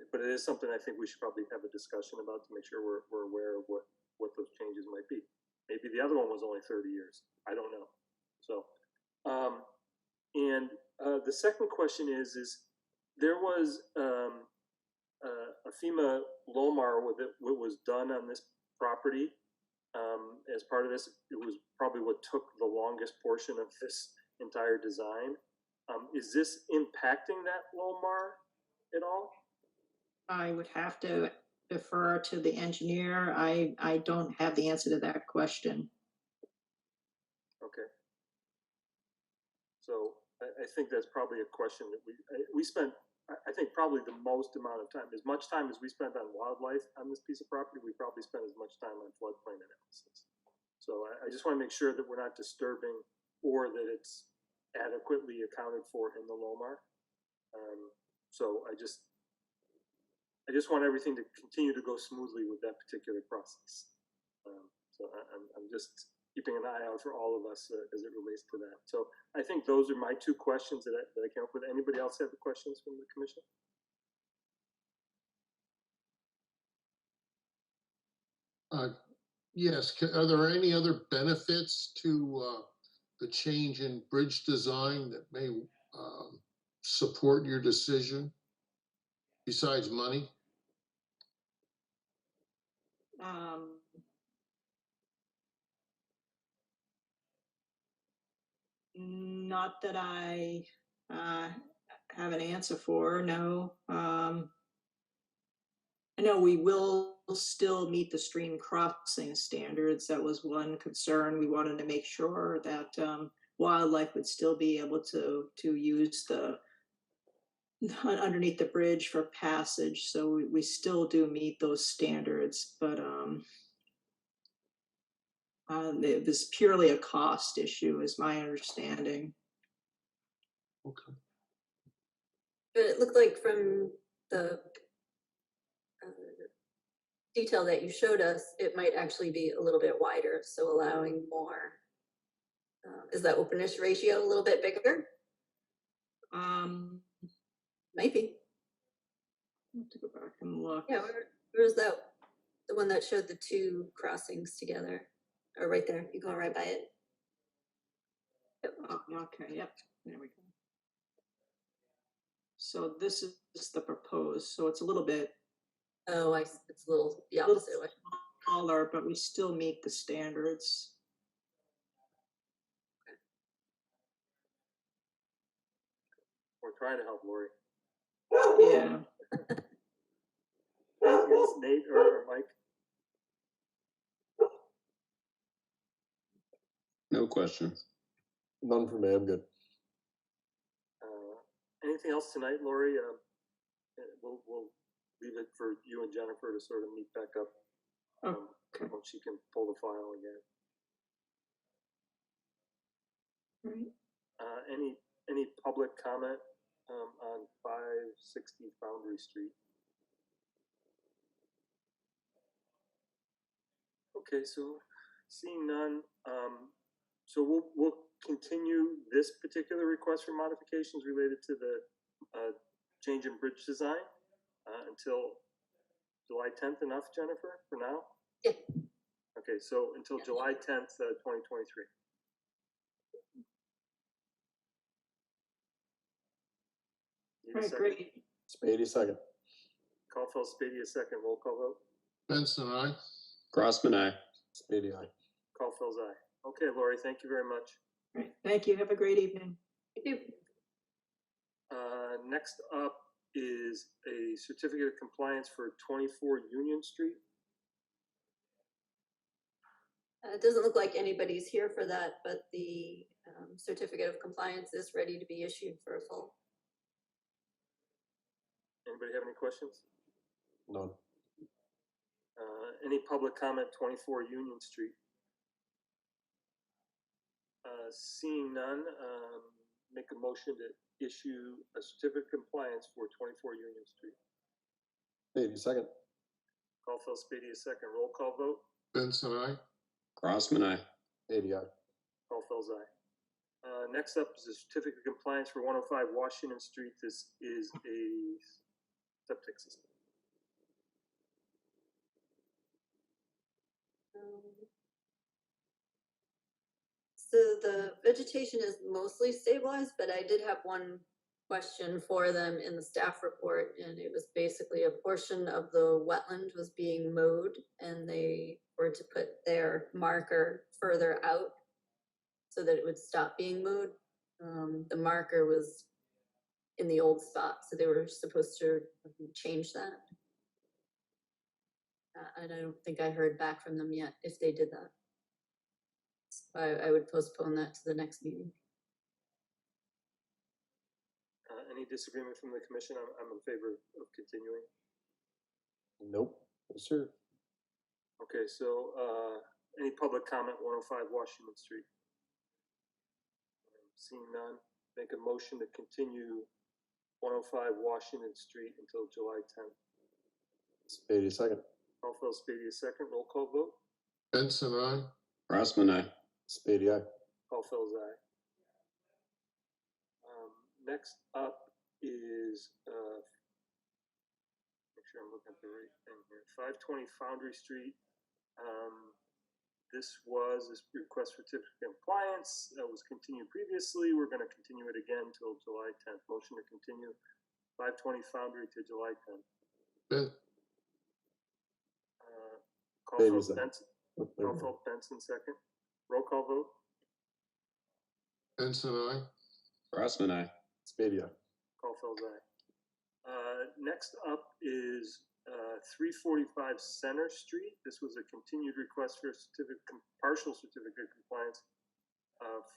Speaker 1: but it is something I think we should probably have a discussion about to make sure we're aware of what those changes might be. Maybe the other one was only 30 years. I don't know. So, and the second question is there was a FEMA LOMAR that was done on this property. As part of this, it was probably what took the longest portion of this entire design. Is this impacting that LOMAR at all?
Speaker 8: I would have to defer to the engineer. I don't have the answer to that question.
Speaker 1: Okay. So I think that's probably a question that we spent, I think probably the most amount of time, as much time as we spent on wildlife on this piece of property, we probably spent as much time on floodplain analysis. So I just want to make sure that we're not disturbing or that it's adequately accounted for in the LOMAR. So I just want everything to continue to go smoothly with that particular process. So I'm just keeping an eye out for all of us as it relates to that. So I think those are my two questions that I came up with. Anybody else have questions from the commission?
Speaker 2: Yes, are there any other benefits to the change in bridge design that may support your decision besides money?
Speaker 8: Not that I have an answer for, no. And know we will still meet the stream crossing standards. That was one concern. We wanted to make sure that wildlife would still be able to use the underneath the bridge for passage. So we still do meet those standards, but it was purely a cost issue, is my understanding.
Speaker 2: Okay.
Speaker 5: But it looked like from the detail that you showed us, it might actually be a little bit wider, so allowing more. Is that openness ratio a little bit bigger? Maybe.
Speaker 8: I have to go back and look.
Speaker 5: Yeah, where was that? The one that showed the two crossings together, or right there, you go right by it. Yep.
Speaker 8: Oh, okay, yep, there we go. So this is the proposed, so it's a little bit
Speaker 5: Oh, it's a little the
Speaker 8: little
Speaker 5: opposite way.
Speaker 8: smaller, but we still meet the standards.
Speaker 1: We're trying to help Lori.
Speaker 8: Yeah.
Speaker 1: Anything else, Nate or Mike?
Speaker 9: No questions.
Speaker 4: None for me, I'm good.
Speaker 1: Anything else tonight, Lori? We'll leave it for you and Jennifer to sort of meet back up
Speaker 8: Okay.
Speaker 1: once she can pull the file again.
Speaker 8: Right.
Speaker 1: Any public comment on 560 Foundry Street? Okay, so seeing none, so we'll continue this particular request for modifications related to the change in bridge design until July 10th. Enough, Jennifer, for now?
Speaker 5: Yeah.
Speaker 1: Okay, so until July 10th, 2023. Need a
Speaker 8: Right,
Speaker 1: second?
Speaker 8: great.
Speaker 4: Spady second.
Speaker 1: Caulfield, Spady, a second. Roll call vote.
Speaker 2: Benson, aye.
Speaker 9: Crossman, aye.
Speaker 4: Spady aye.
Speaker 1: Caulfield's aye. Okay, Lori, thank you very much.
Speaker 8: Right. Thank you. Have a great evening.
Speaker 5: Thank you.
Speaker 1: Next up is a certificate of compliance for 24 Union Street.
Speaker 5: It doesn't look like anybody's here for that, but the certificate of compliance is ready to be issued for a full.
Speaker 1: Anybody have any questions?
Speaker 4: None.
Speaker 1: Any public comment, 24 Union Street? Seeing none, make a motion to issue a certificate of compliance for 24 Union Street.
Speaker 4: Spady second.
Speaker 1: Caulfield, Spady, a second. Roll call vote.
Speaker 2: Benson, aye.
Speaker 9: Crossman, aye.
Speaker 4: Spady aye.
Speaker 1: Caulfield's aye. Next up is a certificate of compliance for 105 Washington Street. This is a septic system.
Speaker 5: So the vegetation is mostly stabilized, but I did have one question for them in the staff report, and it was basically a portion of the wetland was being mowed, and they were to put their marker further out so that it would stop being mowed. The marker was in the old spot, so they were supposed to change that. And I don't think I heard back from them yet if they did that. I would postpone that to the next meeting.
Speaker 1: Any disagreement from the commission? I'm in favor of continuing.
Speaker 4: Nope. Yes, sir.
Speaker 1: Okay, so any public comment, 105 Washington Street? Seeing none, make a motion to continue 105 Washington Street until July 10th.
Speaker 4: Spady second.
Speaker 1: Caulfield, Spady, a second. Roll call vote.
Speaker 2: Benson, aye.
Speaker 9: Crossman, aye.
Speaker 4: Spady aye.
Speaker 1: Caulfield's aye. Next up is, make sure I'm looking at the right thing here, 520 Foundry Street. This request for certificate of compliance that was continued previously. We're going to continue it again till July 10th. Motion to continue 520 Foundry to July 10th. Caulfield,
Speaker 4: second.
Speaker 1: Benson, Caulfield, Benson second. Roll call vote.
Speaker 2: Benson, aye.
Speaker 9: Crossman, aye.
Speaker 4: Spady aye.
Speaker 1: Caulfield's aye. Next up is 345 Center Street. This was a continued request for a partial certificate of compliance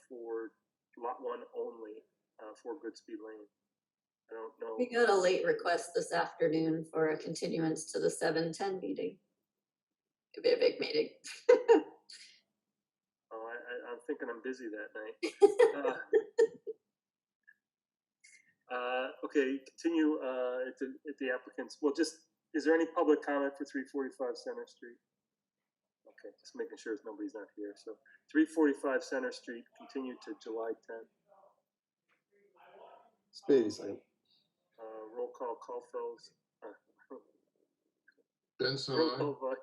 Speaker 1: for Lot 1 only for Goodspeed Lane. I don't know.
Speaker 5: We got a late request this afternoon for a continuance to the 7:10 meeting. It'd be a big meeting.
Speaker 1: Oh, I'm thinking I'm busy that night. Okay, continue at the applicants. Well, is there any public comment for 345 Center Street? Okay, just making sure nobody's not here. So 345 Center Street, continued to July 10th.
Speaker 4: Spady, second.
Speaker 1: Roll call, Caulfield's.
Speaker 2: Benson,
Speaker 1: Roll
Speaker 2: aye.
Speaker 1: call vote.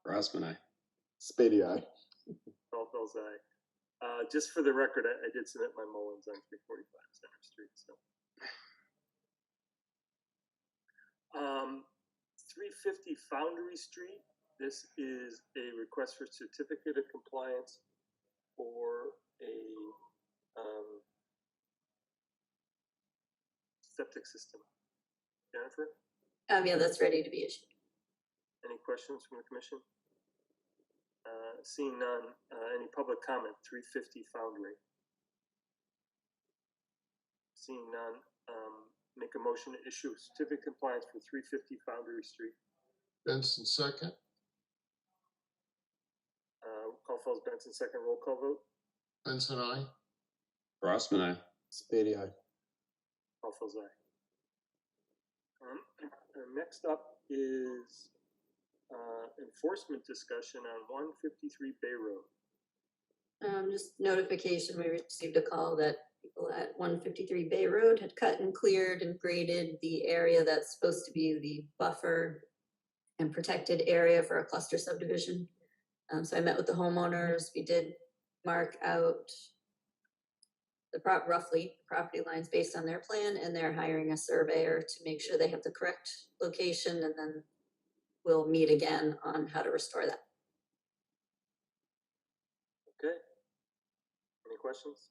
Speaker 9: Grossman, aye.
Speaker 4: Spady, aye.
Speaker 1: Caulfield's aye. Just for the record, I did submit my Mullins on 345 Center Street. So, 350 Foundry Street. This is a request for certificate of compliance for a septic system. Jennifer,
Speaker 5: Yeah, that's ready to be issued.
Speaker 1: any questions from the commission? Seeing none, any public comment? 350 Foundry. Seeing none, make a motion to issue certificate of compliance for 350 Foundry Street.
Speaker 2: Benson, second.
Speaker 1: Caulfield's Benson, second. Roll call vote.
Speaker 2: Benson, aye.
Speaker 9: Grossman, aye.
Speaker 4: Spady, aye.
Speaker 1: Caulfield's aye. Next up is enforcement discussion on 153 Bay Road.
Speaker 5: Just notification, we received a call that people at 153 Bay Road had cut and cleared and graded the area that's supposed to be the buffer and protected area for a cluster subdivision. So I met with the homeowners. We did mark out the roughly property lines based on their plan, and they're hiring a surveyor to make sure they have the correct location, and then we'll meet again on how to restore that.
Speaker 1: Okay. Any questions?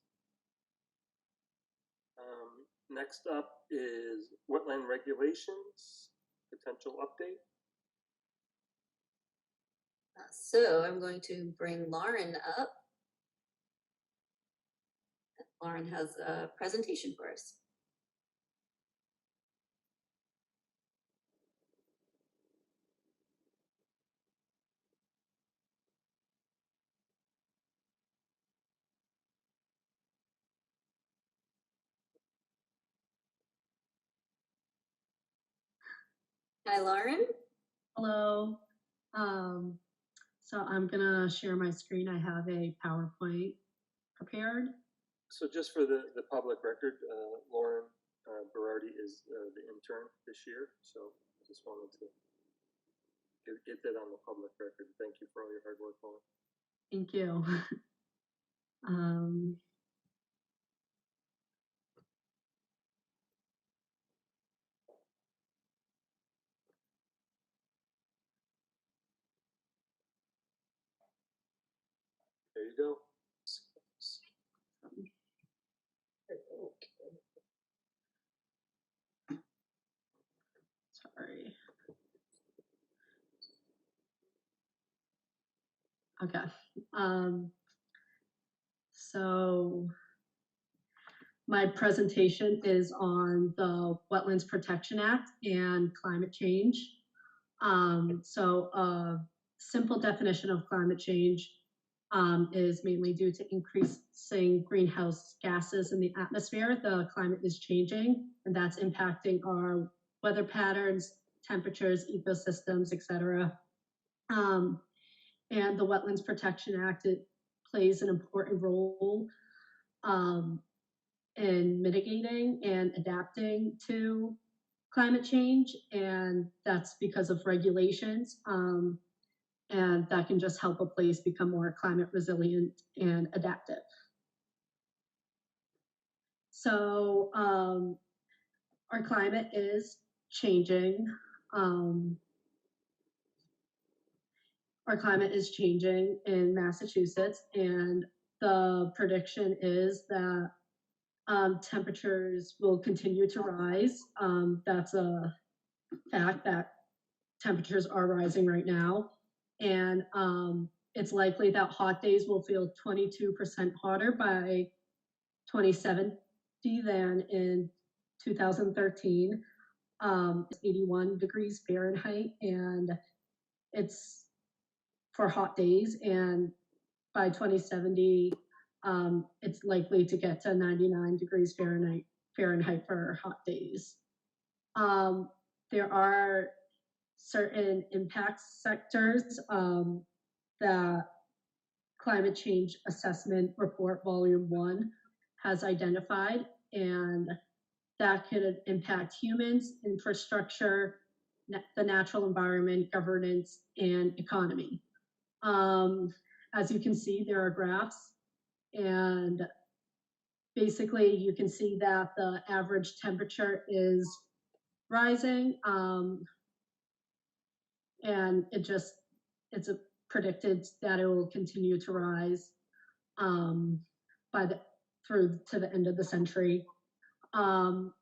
Speaker 1: Next up is wetland regulations, potential update.
Speaker 5: So I'm going to bring Lauren up. Lauren has a presentation for us. Hi, Lauren.
Speaker 10: Hello. So I'm gonna share my screen. I have a PowerPoint prepared.
Speaker 1: So just for the public record, Lauren Berardi is the intern this year. So I just wanted to get that on the public record. Thank you for all your hard work, Lauren.
Speaker 10: Thank you.
Speaker 1: There you go.
Speaker 10: Sorry. Okay. So my presentation is on the Wetlands Protection Act and climate change. So a simple definition of climate change is mainly due to increasing greenhouse gases in the atmosphere. The climate is changing, and that's impacting our weather patterns, temperatures, ecosystems, etc. And the Wetlands Protection Act, it plays an important role in mitigating and adapting to climate change, and that's because of regulations. And that can just help a place become more climate resilient and adaptive. So our climate is changing. Our climate is changing in Massachusetts, and the prediction is that temperatures will continue to rise. That's a fact that temperatures are rising right now. And it's likely that hot days will feel 22% hotter by 2070 than in 2013. 81 degrees Fahrenheit, and it's for hot days. And by 2070, it's likely to get to 99 degrees Fahrenheit for hot days. There are certain impact sectors that Climate Change Assessment Report Volume 1 has identified, and that could impact humans, infrastructure, the natural environment, governance, and economy. As you can see, there are graphs, and basically you can see that the average temperature is rising, and it's predicted that it will continue to rise through to the end of the century.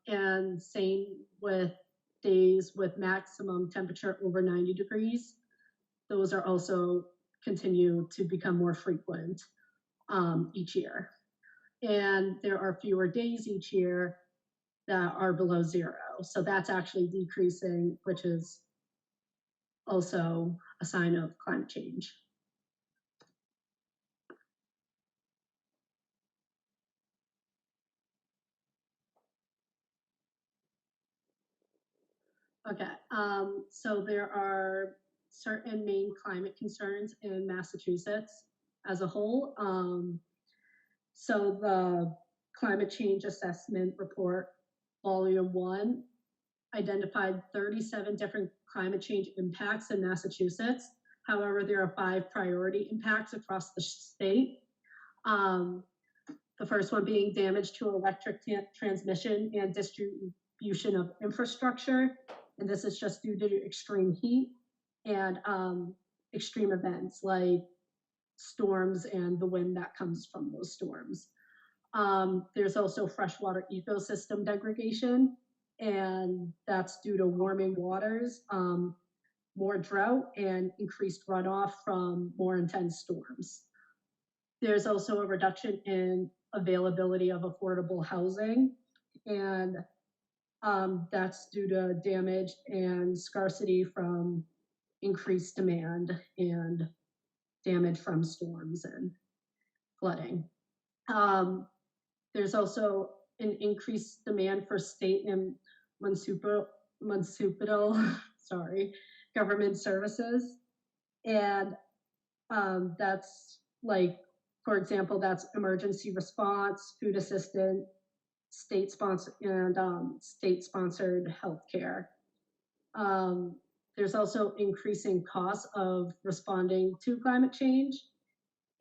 Speaker 10: And same with days with maximum temperature over 90 degrees. Those are also continue to become more frequent each year. And there are fewer days each year that are below 0. So that's actually decreasing, which is also a sign of climate change. Okay, so there are certain main climate concerns in Massachusetts as a whole. So the Climate Change Assessment Report, Volume 1, identified 37 different climate change impacts in Massachusetts. However, there are 5 priority impacts across the state. The first one being damage to electric transmission and distribution of infrastructure. And this is just due to extreme heat and extreme events like storms and the wind that comes from those storms. There's also freshwater ecosystem degradation, and that's due to warming waters, more drought, and increased runoff from more intense storms. There's also a reduction in availability of affordable housing, and that's due to damage and scarcity from increased demand and damage from storms and flooding. There's also an increased demand for state and municipal government services. And that's like, for example, that's emergency response, food assistance, state-sponsored healthcare. There's also increasing costs of responding to climate change,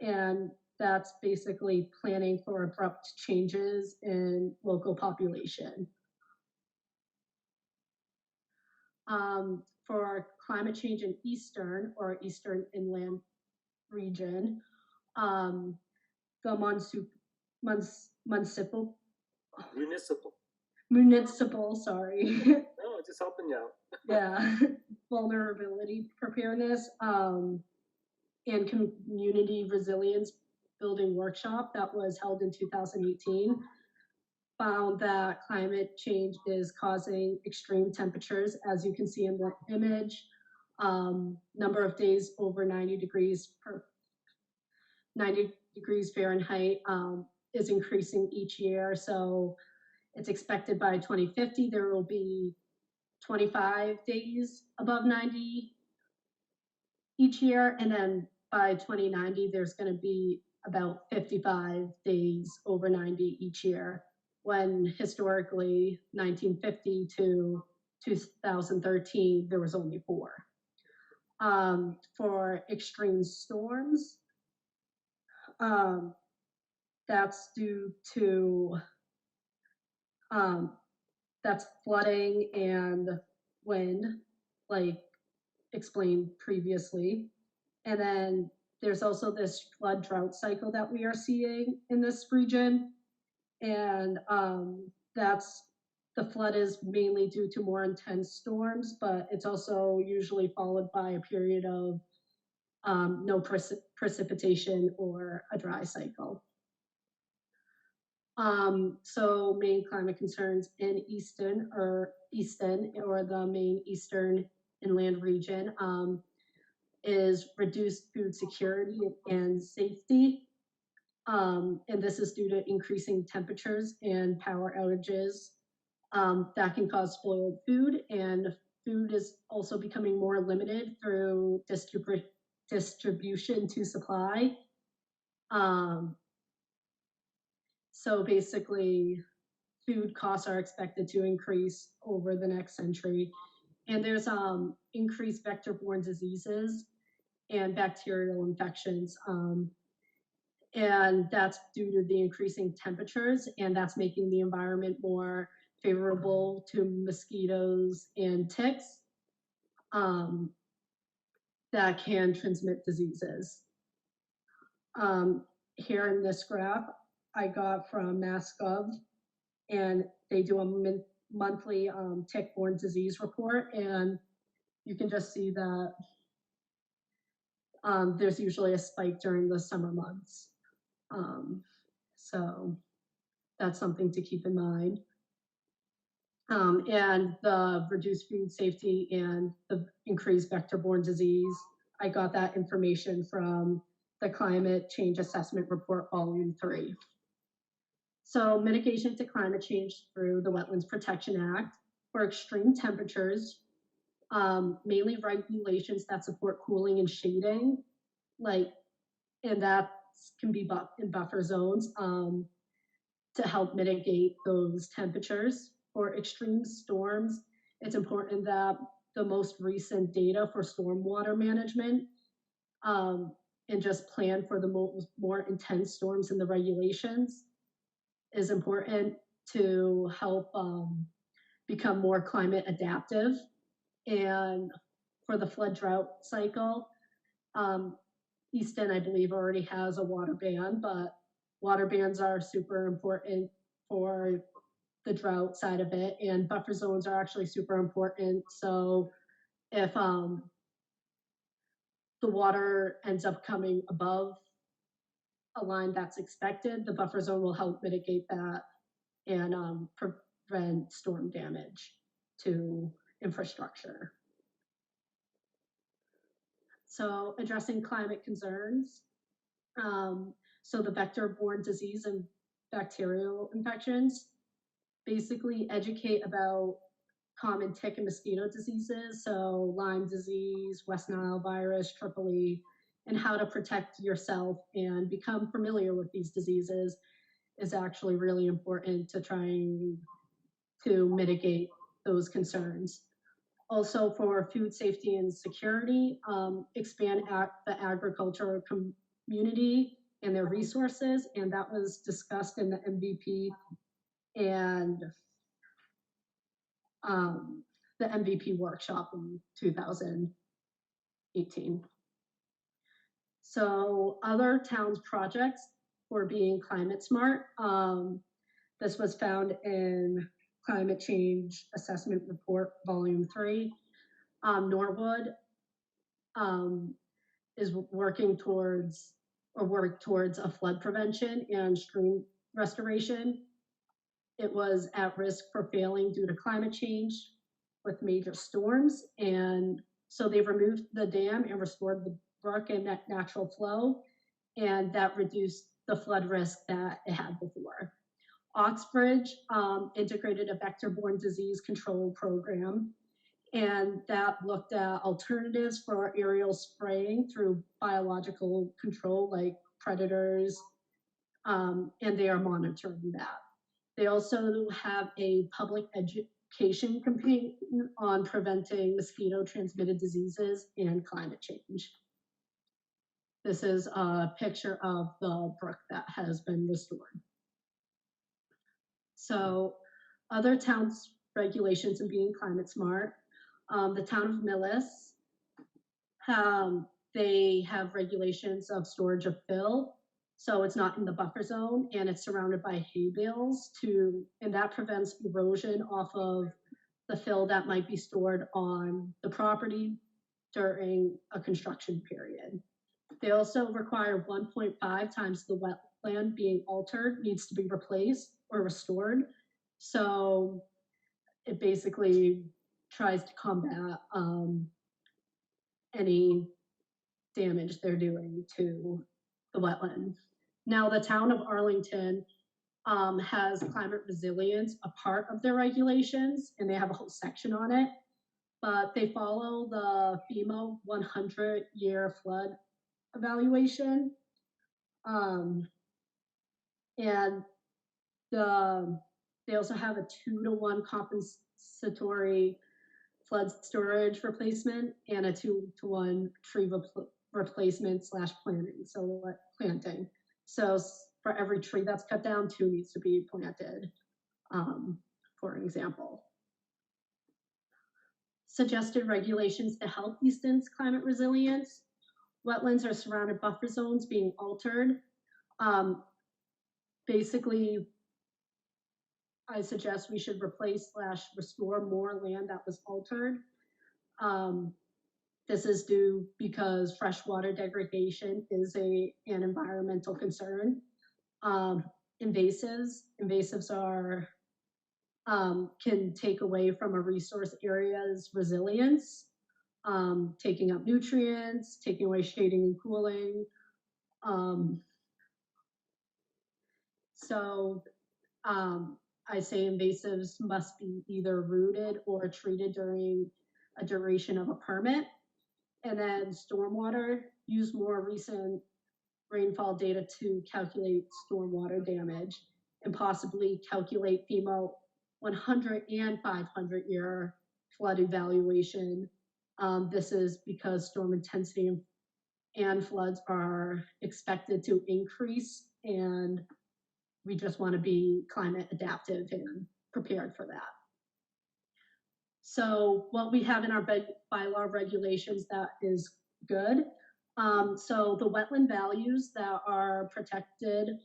Speaker 10: and that's basically planning for abrupt changes in local population. For climate change in Eastern Inland region, the municipal, sorry.
Speaker 1: No, just helping you out.
Speaker 10: Yeah, vulnerability preparedness and community resilience building workshop that was held in 2018 found that climate change is causing extreme temperatures, as you can see in the image. Number of days over 90 degrees Fahrenheit is increasing each year. So it's expected by 2050 there will be 25 days above 90 each year, and then by 2090 there's going to be about 55 days over 90 each year, when historically 1950 to 2013 there was only 4. For extreme storms, that's due to that's flooding and wind, like explained previously. And then there's also this flood drought cycle that we are seeing in this region. And that's the flood is mainly due to more intense storms, but it's also usually followed by a period of no precipitation or a dry cycle. So main climate concerns in Easton or the main Eastern inland region is reduced food security and safety. And this is due to increasing temperatures and power outages that can cause spoiled food, and food is also becoming more limited through distribution to supply. So basically, food costs are expected to increase over the next century. And there's increased vector-borne diseases and bacterial infections. And that's due to the increasing temperatures, and that's making the environment more favorable to mosquitoes and ticks that can transmit diseases. Here in this graph, I got from MassGov, and they do a monthly tick-borne disease report, and you can just see that there's usually a spike during the summer months. So that's something to keep in mind. And the reduced food safety and the increased vector-borne disease, I got that information from the Climate Change Assessment Report, Volume 3. So mitigation to climate change through the Wetlands Protection Act for extreme temperatures, mainly regulations that support cooling and shading, and that can be in buffer zones to help mitigate those temperatures. For extreme storms, it's important that the most recent data for stormwater management and just plan for the more intense storms in the regulations is important to help become more climate adaptive. And for the flood drought cycle, Easton, I believe, already has a water ban, but water bans are super important for the drought side of it, and buffer zones are actually super important. So if the water ends up coming above a line that's expected, the buffer zone will help mitigate that and prevent storm damage to infrastructure. So addressing climate concerns. So the vector-borne disease and bacterial infections, basically educate about common tick and mosquito diseases. So Lyme disease, West Nile virus, Triple E, and how to protect yourself and become familiar with these diseases is actually really important to trying to mitigate those concerns. Also for food safety and security, expand the agricultural community and their resources, and that was discussed in the MVP and the MVP workshop in 2018. So other towns' projects for being climate smart. This was found in Climate Change Assessment Report, Volume 3. Norwood is working towards a flood prevention and stream restoration. It was at risk for failing due to climate change with major storms. And so they removed the dam and restored the brook and natural flow, and that reduced the flood risk that it had before. Oxbridge integrated a vector-borne disease control program, and that looked at alternatives for aerial spraying through biological control like predators, and they are monitoring that. They also have a public education campaign on preventing mosquito-transmitted diseases and climate change. This is a picture of the brook that has been restored. So other towns' regulations in being climate smart, the town of Millis, they have regulations of storage of fill So it's not in the buffer zone and it's surrounded by hay bales and that prevents erosion off of the fill that might be stored on the property during a construction period. They also require 1.5 times the wetland being altered needs to be replaced or restored. So it basically tries to combat any damage they're doing to the wetland. Now, the town of Arlington has climate resilience a part of their regulations, and they have a whole section on it, but they follow the FEMA 100-year flood evaluation. And they also have a 2-to-1 compensatory flood storage replacement and a 2-to-1 tree replacement / planting. So for every tree that's cut down, 2 needs to be planted, for an example. Suggested regulations to help Easton's climate resilience. Wetlands or surrounded buffer zones being altered. Basically, I suggest we should replace / restore more land that was altered. This is due because freshwater degradation is an environmental concern. Invasives are can take away from a resource area's resilience, taking up nutrients, taking away shading and cooling. I say invasives must be either rooted or treated during a duration of a permit. And then stormwater, use more recent rainfall data to calculate stormwater damage and possibly calculate FEMA 100 and 500-year flood evaluation. This is because storm intensity and floods are expected to increase, and we just want to be climate adaptive and prepared for that. So what we have in our bylaw regulations that is good. So the wetland values that are protected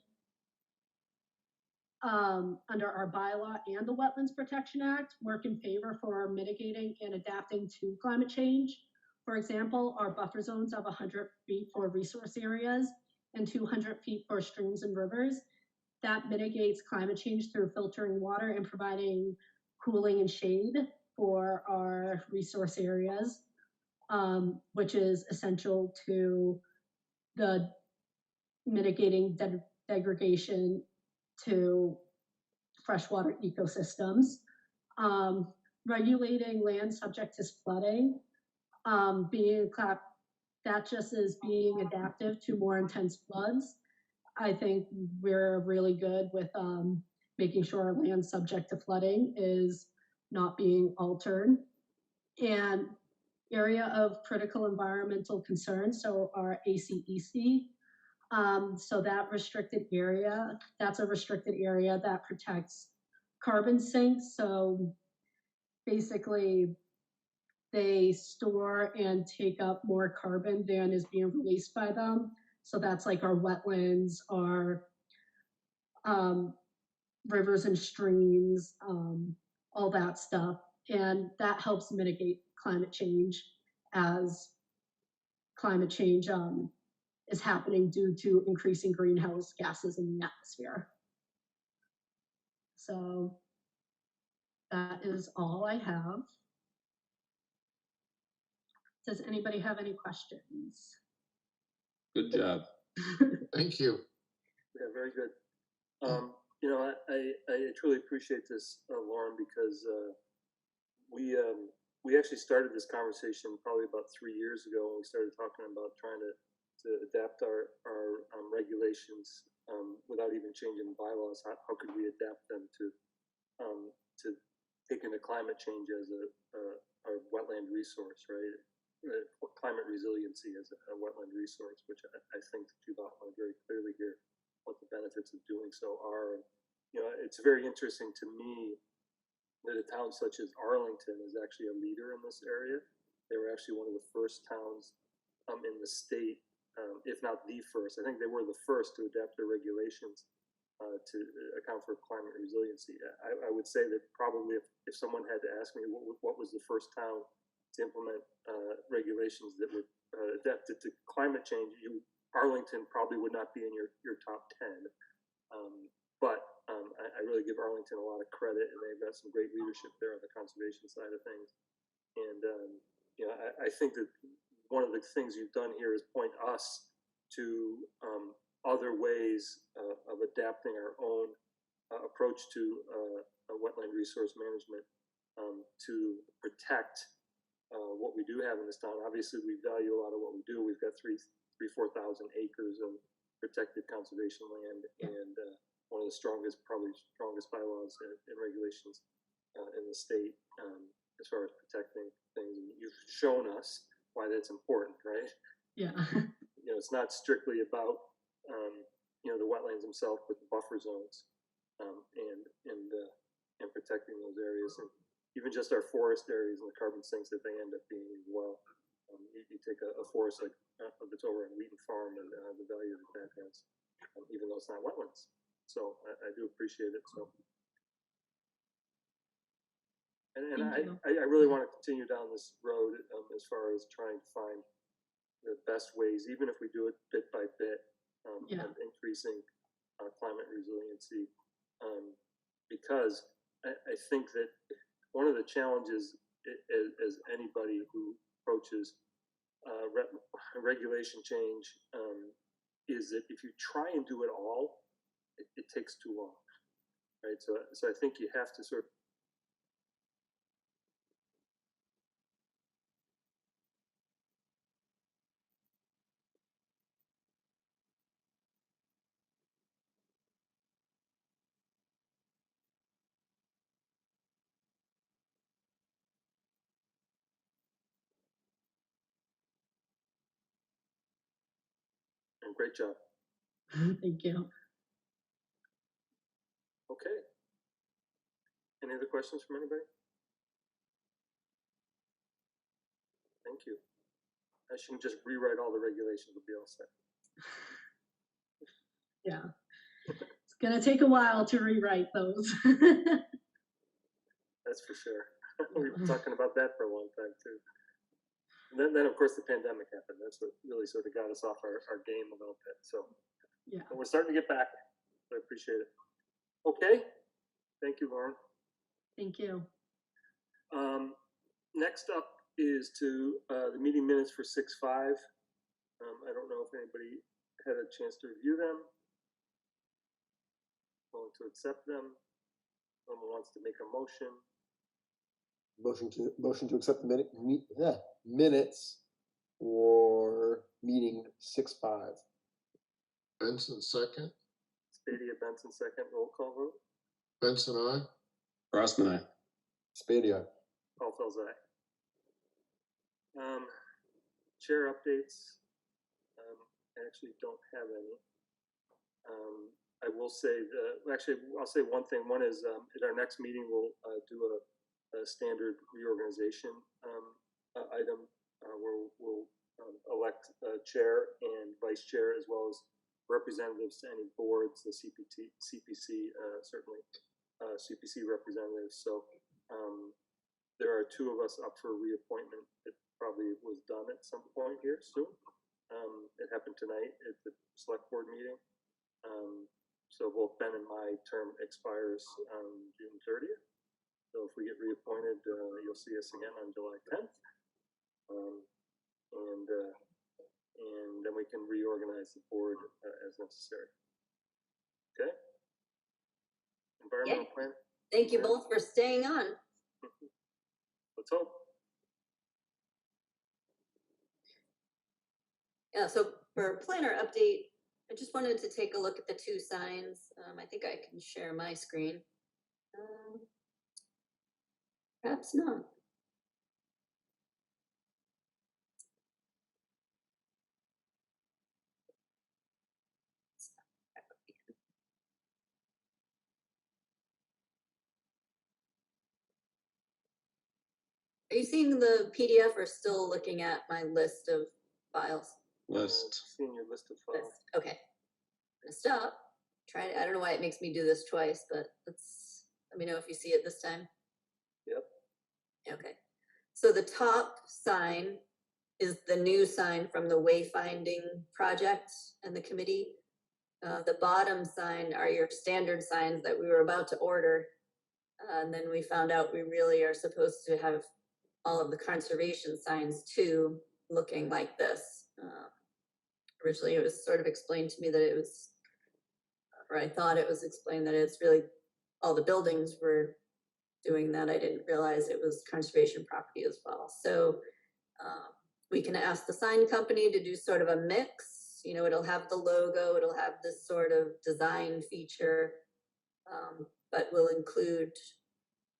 Speaker 10: under our bylaw and the Wetlands Protection Act work in favor for mitigating and adapting to climate change. For example, our buffer zones of 100 feet for resource areas and 200 feet for streams and rivers. That mitigates climate change through filtering water and providing cooling and shade for our resource areas, which is essential to the mitigating degradation to freshwater ecosystems. Regulating land subject to flooding, that just is being adaptive to more intense floods. I think we're really good with making sure our land subject to flooding is not being altered. And area of critical environmental concern, so our ACEC. So that restricted area, that's a restricted area that protects carbon sinks. So basically, they store and take up more carbon than is being released by them. So that's like our wetlands, our rivers and streams, all that stuff. And that helps mitigate climate change as climate change is happening due to increasing greenhouse gases in the atmosphere. So that is all I have. Does anybody have any questions?
Speaker 9: Good job.
Speaker 2: Thank you.
Speaker 1: Yeah, very good. You know, I truly appreciate this, Lauren, because we actually started this conversation probably about 3 years ago when we started talking about trying to adapt our regulations without even changing the bylaws. How could we adapt them to take into climate change as a wetland resource, right? Climate resiliency as a wetland resource, which I think that you've outlined very clearly here what the benefits of doing so are. You know, it's very interesting to me that a town such as Arlington is actually a leader in this area. They were actually one of the first towns in the state if not the first. I think they were the first to adapt their regulations to account for climate resiliency. I would say that probably if someone had to ask me what was the first town to implement regulations that were adapted to climate change, Arlington probably would not be in your top 10. But I really give Arlington a lot of credit, and they've got some great leadership there on the conservation side of things. And you know, I think that one of the things you've done here is point us to other ways of adapting our own approach to wetland resource management to protect what we do have in this town. Obviously, we value a lot of what we do. We've got 4,000 acres of protected conservation land, and one of the probably strongest bylaws and regulations in the state as far as protecting things. And you've shown us why that's important, right?
Speaker 10: Yeah.
Speaker 1: You know, it's not strictly about you know, the wetlands themselves, but the buffer zones and protecting those areas, and even just our forest areas and the carbon sinks that they end up being as well. You take a forest like that's over in Wheaton Farm, and the value that has, even though it's not wetlands. So I do appreciate it. So, and I really want to continue down this road as far as trying to find the best ways, even if we do it bit by bit, of increasing climate resiliency. Because I think that one of the challenges, as anybody who approaches regulation change, is that if you try and do it all, it takes too long, right? So I think you have to sort of great job.
Speaker 10: Thank you.
Speaker 1: Okay. Any other questions from anybody? Thank you. I shouldn't just rewrite all the regulations, we'll be all set.
Speaker 10: Yeah. It's gonna take a while to rewrite those.
Speaker 1: That's for sure. We've been talking about that for a long time too. And then of course the pandemic happened. That's what really sort of got us off our game a little bit. So
Speaker 10: Yeah.
Speaker 1: we're starting to get back. So I appreciate it. Okay. Thank you, Lauren.
Speaker 10: Thank you.
Speaker 1: Next up is to the meeting minutes for 6/5. I don't know if anybody had a chance to review them. Willing to accept them. Someone wants to make a motion.
Speaker 4: Motion to accept the minutes for meeting 6/5.
Speaker 2: Benson second.
Speaker 1: Spadia, Benson second. Roll call vote.
Speaker 2: Benson, aye.
Speaker 9: Rossman, aye.
Speaker 4: Spadia.
Speaker 1: Paul Fels aye. Chair updates. I actually don't have any. I will say I'll say one thing. One is at our next meeting we'll do a standard reorganization item where we'll elect chair and vice chair, as well as representatives to any boards, the CPC, certainly CPC representatives. So there are two of us up for reappointment. It probably was done at some point here soon. It happened tonight at the select board meeting. So both Ben and my term expires on June 30th. So if we get reappointed, you'll see us again on July 10th. And then we can reorganize the board as necessary. Okay? Environmental plan?
Speaker 5: Thank you both for staying on.
Speaker 1: Let's hope.
Speaker 5: Yeah, so for planner update, I just wanted to take a look at the two signs. I think I can share my screen. Perhaps not. Are you seeing the PDF or still looking at my list of files?
Speaker 9: List.
Speaker 1: Seeing your list of files.
Speaker 5: Okay. I'm gonna stop. I don't know why it makes me do this twice, but let me know if you see it this time.
Speaker 1: Yep.
Speaker 5: Okay. So the top sign is the new sign from the wayfinding project and the committee. The bottom sign are your standard signs that we were about to order. And then we found out we really are supposed to have all of the conservation signs too, looking like this. Originally, it was sort of explained to me that it was, or I thought it was explained that it's really all the buildings were doing that. I didn't realize it was conservation property as well. So we can ask the sign company to do sort of a mix. You know, it'll have the logo, it'll have this sort of design feature, but will include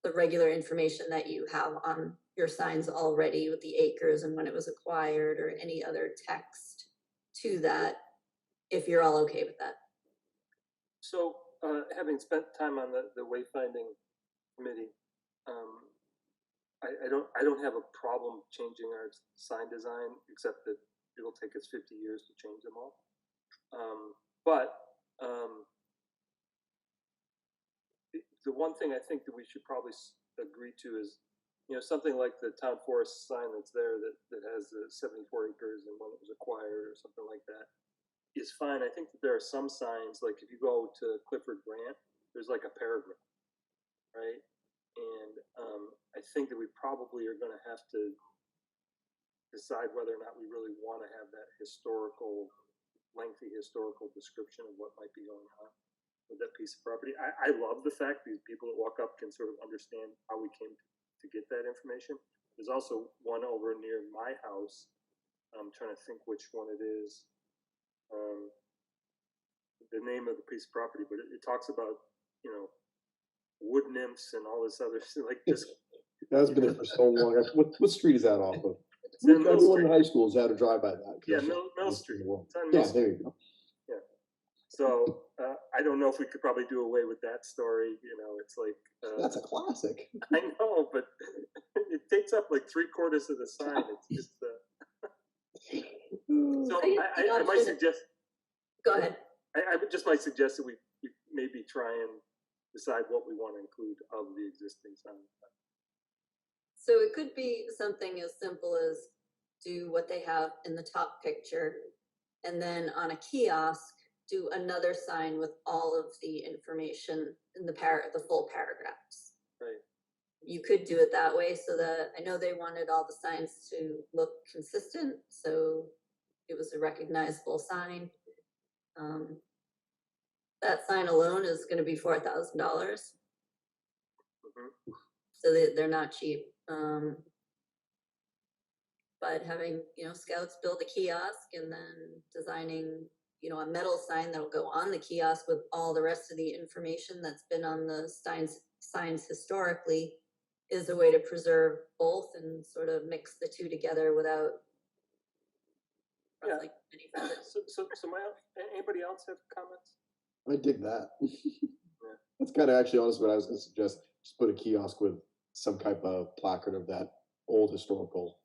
Speaker 5: the regular information that you have on your signs already with the acres and when it was acquired or any other text to that, if you're all okay with that.
Speaker 1: So, having spent time on the wayfinding committee, I don't have a problem changing our sign design, except that it'll take us 50 years to change them all. The one thing I think that we should probably agree to is, you know, something like the town forest sign that's there that has 74 acres and when it was acquired or something like that is fine. I think that there are some signs, like if you go to Clifford Grant, there's like a paragraph, right? And I think that we probably are going to have to decide whether or not we really want to have that lengthy historical description of what might be going on with that piece of property. I love the fact these people that walk up can sort of understand how we came to get that information. There's also one over near my house. I'm trying to think which one it is. The name of the piece of property, but it talks about, you know, wood nymphs and all this other like just.
Speaker 4: That's been there for so long. What street is that off of?
Speaker 1: It's in Mill
Speaker 4: Everyone in
Speaker 1: Street.
Speaker 4: high school has had to drive by that.
Speaker 1: Yeah, Mill Street. It's on Mill
Speaker 4: Yeah,
Speaker 1: Street.
Speaker 4: there you go.
Speaker 1: Yeah. So I don't know if we could probably do away with that story. You know, it's like
Speaker 4: That's a classic.
Speaker 1: I know, but it takes up like 3/4 of the sign. It's just. So I might suggest.
Speaker 5: Go ahead.
Speaker 1: I would just might suggest that we maybe try and decide what we want to include of the existing sign.
Speaker 5: So it could be something as simple as do what they have in the top picture, and then on a kiosk, do another sign with all of the information in the full paragraphs.
Speaker 1: Right.
Speaker 5: You could do it that way so that I know they wanted all the signs to look consistent, so it was a recognizable sign. That sign alone is going to be $4,000.
Speaker 1: Mm-hmm.
Speaker 5: So they're not cheap. But having, you know, scouts build a kiosk and then designing, you know, a metal sign that'll go on the kiosk with all the rest of the information that's been on the signs historically is a way to preserve both and sort of mix the two together without ruffling any feathers.
Speaker 1: So anybody else have comments?
Speaker 4: I dig that. That's kind of actually honestly what I was going to suggest. Just put a kiosk with some type of placard of that old historical.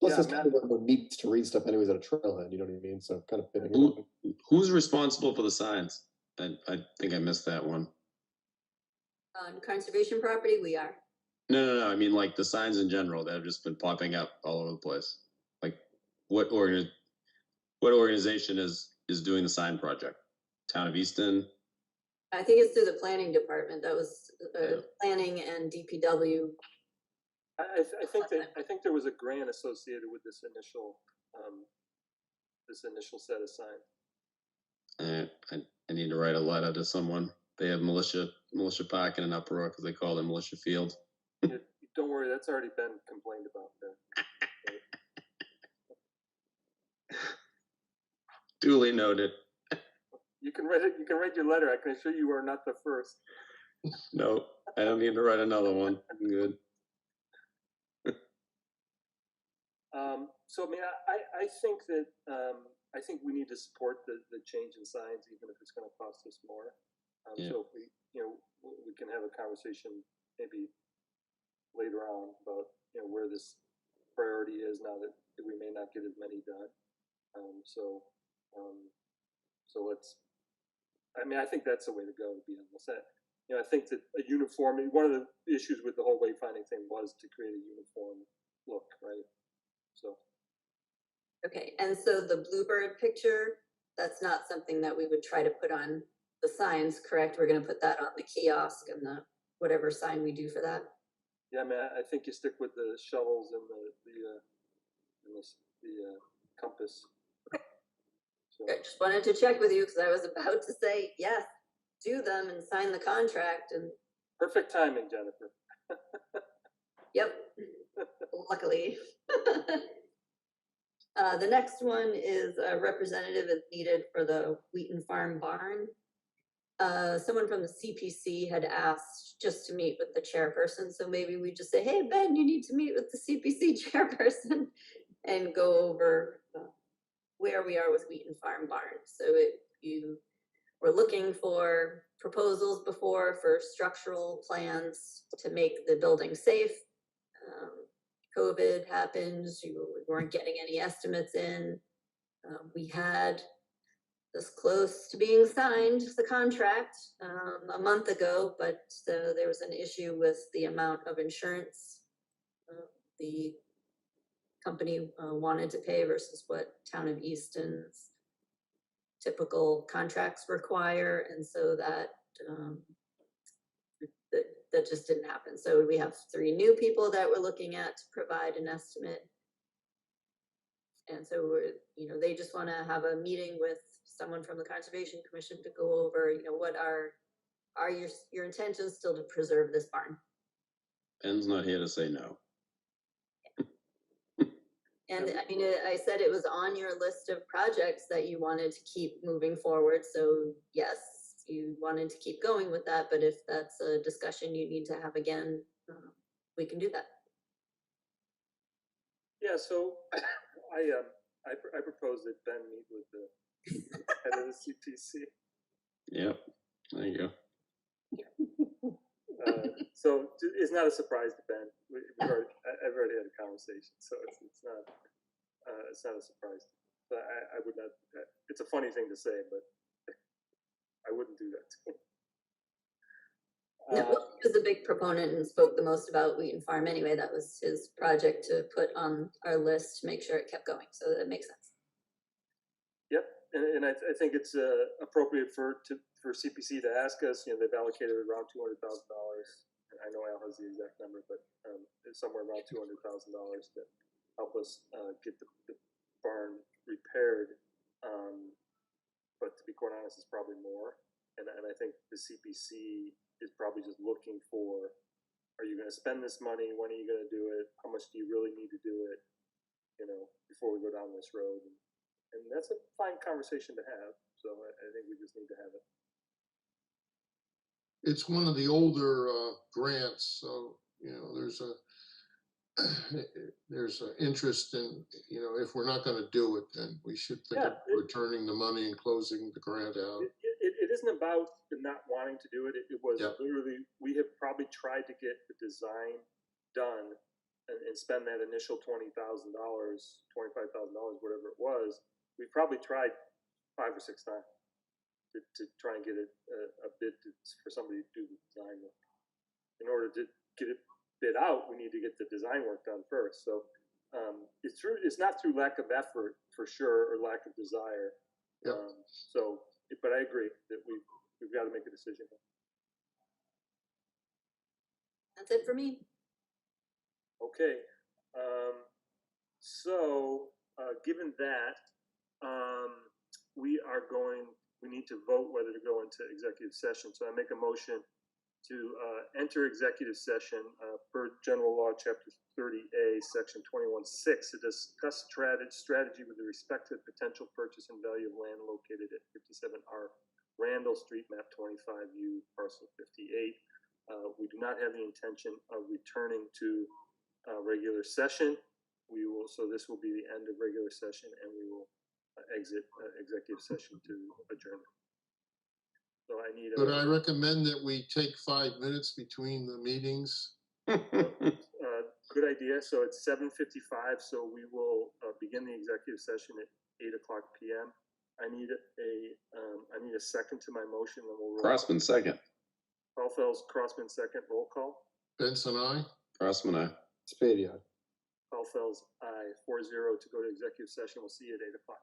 Speaker 4: Plus,
Speaker 1: Yeah,
Speaker 4: it's kind of what needs to read stuff anyways at a trailhead. You know what I mean? So kind of fitting.
Speaker 9: Who's responsible for the signs? I think I missed that one.
Speaker 5: On conservation property, we are.
Speaker 9: No. I mean, like the signs in general that have just been popping up all over the place. Like, what organization is doing the sign project? Town of Easton.
Speaker 5: I think it's through the planning department. That was planning and DPW.
Speaker 1: I think there was a grant associated with this initial set of signs.
Speaker 9: I need to write a letter to someone. They have militia park in an uproar because they call it militia field.
Speaker 1: Don't worry, that's already been complained about there.
Speaker 9: Duly noted.
Speaker 1: You can write your letter. I can assure you are not the first.
Speaker 9: No, I don't need to write another one. I'm good.
Speaker 1: So I mean, I think that I think we need to support the change in signs, even if it's going to cost us more. So if we can have a conversation maybe later on about where this priority is now that we may not get as many done. So let's, I mean, I think that's the way to go, to be honest. I think that a uniformity, one of the issues with the whole wayfinding thing was to create a uniform look, right? So,
Speaker 5: Okay, and so the bluebird picture, that's not something that we would try to put on the signs, correct? We're gonna put that on the kiosk and the, whatever sign we do for that.
Speaker 1: yeah, I mean, I think you stick with the shovels and the compass. So,
Speaker 5: I just wanted to check with you because I was about to say, yes, do them and sign the contract and,
Speaker 1: perfect timing, Jennifer.
Speaker 5: yep, luckily. The next one is a representative is needed for the Wheaton Farm barn. Someone from the CPC had asked just to meet with the chairperson, so maybe we just say, hey, Ben, you need to meet with the CPC chairperson and go over where we are with Wheaton Farm barn. So you were looking for proposals before for structural plans to make the building safe. COVID happens, we weren't getting any estimates in. We had this close to being signed, the contract, a month ago, but there was an issue with the amount of insurance the company wanted to pay versus what Town of Easton's typical contracts require, and so that that just didn't happen. So we have 3 new people that we're looking at to provide an estimate. And so we're, they just want to have a meeting with someone from the Conservation Commission to go over, what are your intentions still to preserve this barn?
Speaker 9: Ben's not here to say no.
Speaker 5: And I mean, I said it was on your list of projects that you wanted to keep moving forward. So yes, you wanted to keep going with that, but if that's a discussion you need to have again, we can do that.
Speaker 1: Yeah, so I propose that Ben meet with the head of the CPC.
Speaker 9: Yep, there you go.
Speaker 1: So it's not a surprise to Ben. I've already had a conversation, so it's not a surprise. But I would not. It's a funny thing to say, but I wouldn't do that.
Speaker 5: No, he was a big proponent and spoke the most about Wheaton Farm anyway. That was his project to put on our list to make sure it kept going. So that makes sense.
Speaker 1: Yep, and I think it's appropriate for CPC to ask us. They've allocated around $200,000. I know Al has the exact number, but it's somewhere around $200,000 to help us get the barn repaired. But to be quite honest, it's probably more. And I think the CPC is probably just looking for, are you going to spend this money? When are you going to do it? How much do you really need to do it? Before we go down this road. And that's a fine conversation to have. So I think we just need to have it.
Speaker 2: It's one of the older grants, so there's an interest in, if we're not going to do it, then we should think of returning the money and closing the grant out.
Speaker 1: It isn't about the not wanting to do it. It was literally, we have probably tried to get the design done and spend that initial $20,000, $25,000, whatever it was. We probably tried 5 or 6 times to try and get a bid for somebody to do the design work. In order to get it bid out, we need to get the design work done first. So it's not through lack of effort for sure, or lack of desire.
Speaker 2: Yep.
Speaker 1: But I agree that we've got to make a decision.
Speaker 5: That's it for me.
Speaker 1: Okay. Given that, we need to vote whether to go into executive session. So I make a motion to enter executive session per General Law, Chapter 30A, Section 21(6), to discuss strategy with respect to the potential purchase and value of land located at 57R Randall Street, map 25U, parcel 58. We do not have the intention of returning to regular session. So this will be the end of regular session, and we will exit executive session to adjourn. So I need
Speaker 2: But I recommend that we take 5 minutes between the meetings.
Speaker 1: good idea. So it's 7:55. So we will begin the executive session at 8:00 PM. I need a second to my motion, and we'll. roll.
Speaker 9: Crossman second.
Speaker 1: Paul Crossman second, roll call.
Speaker 2: Benson, I.
Speaker 9: Crossman, aye.
Speaker 4: Spadia.
Speaker 1: Paul aye, 4-0 to go to executive session. We'll see you at 8:00.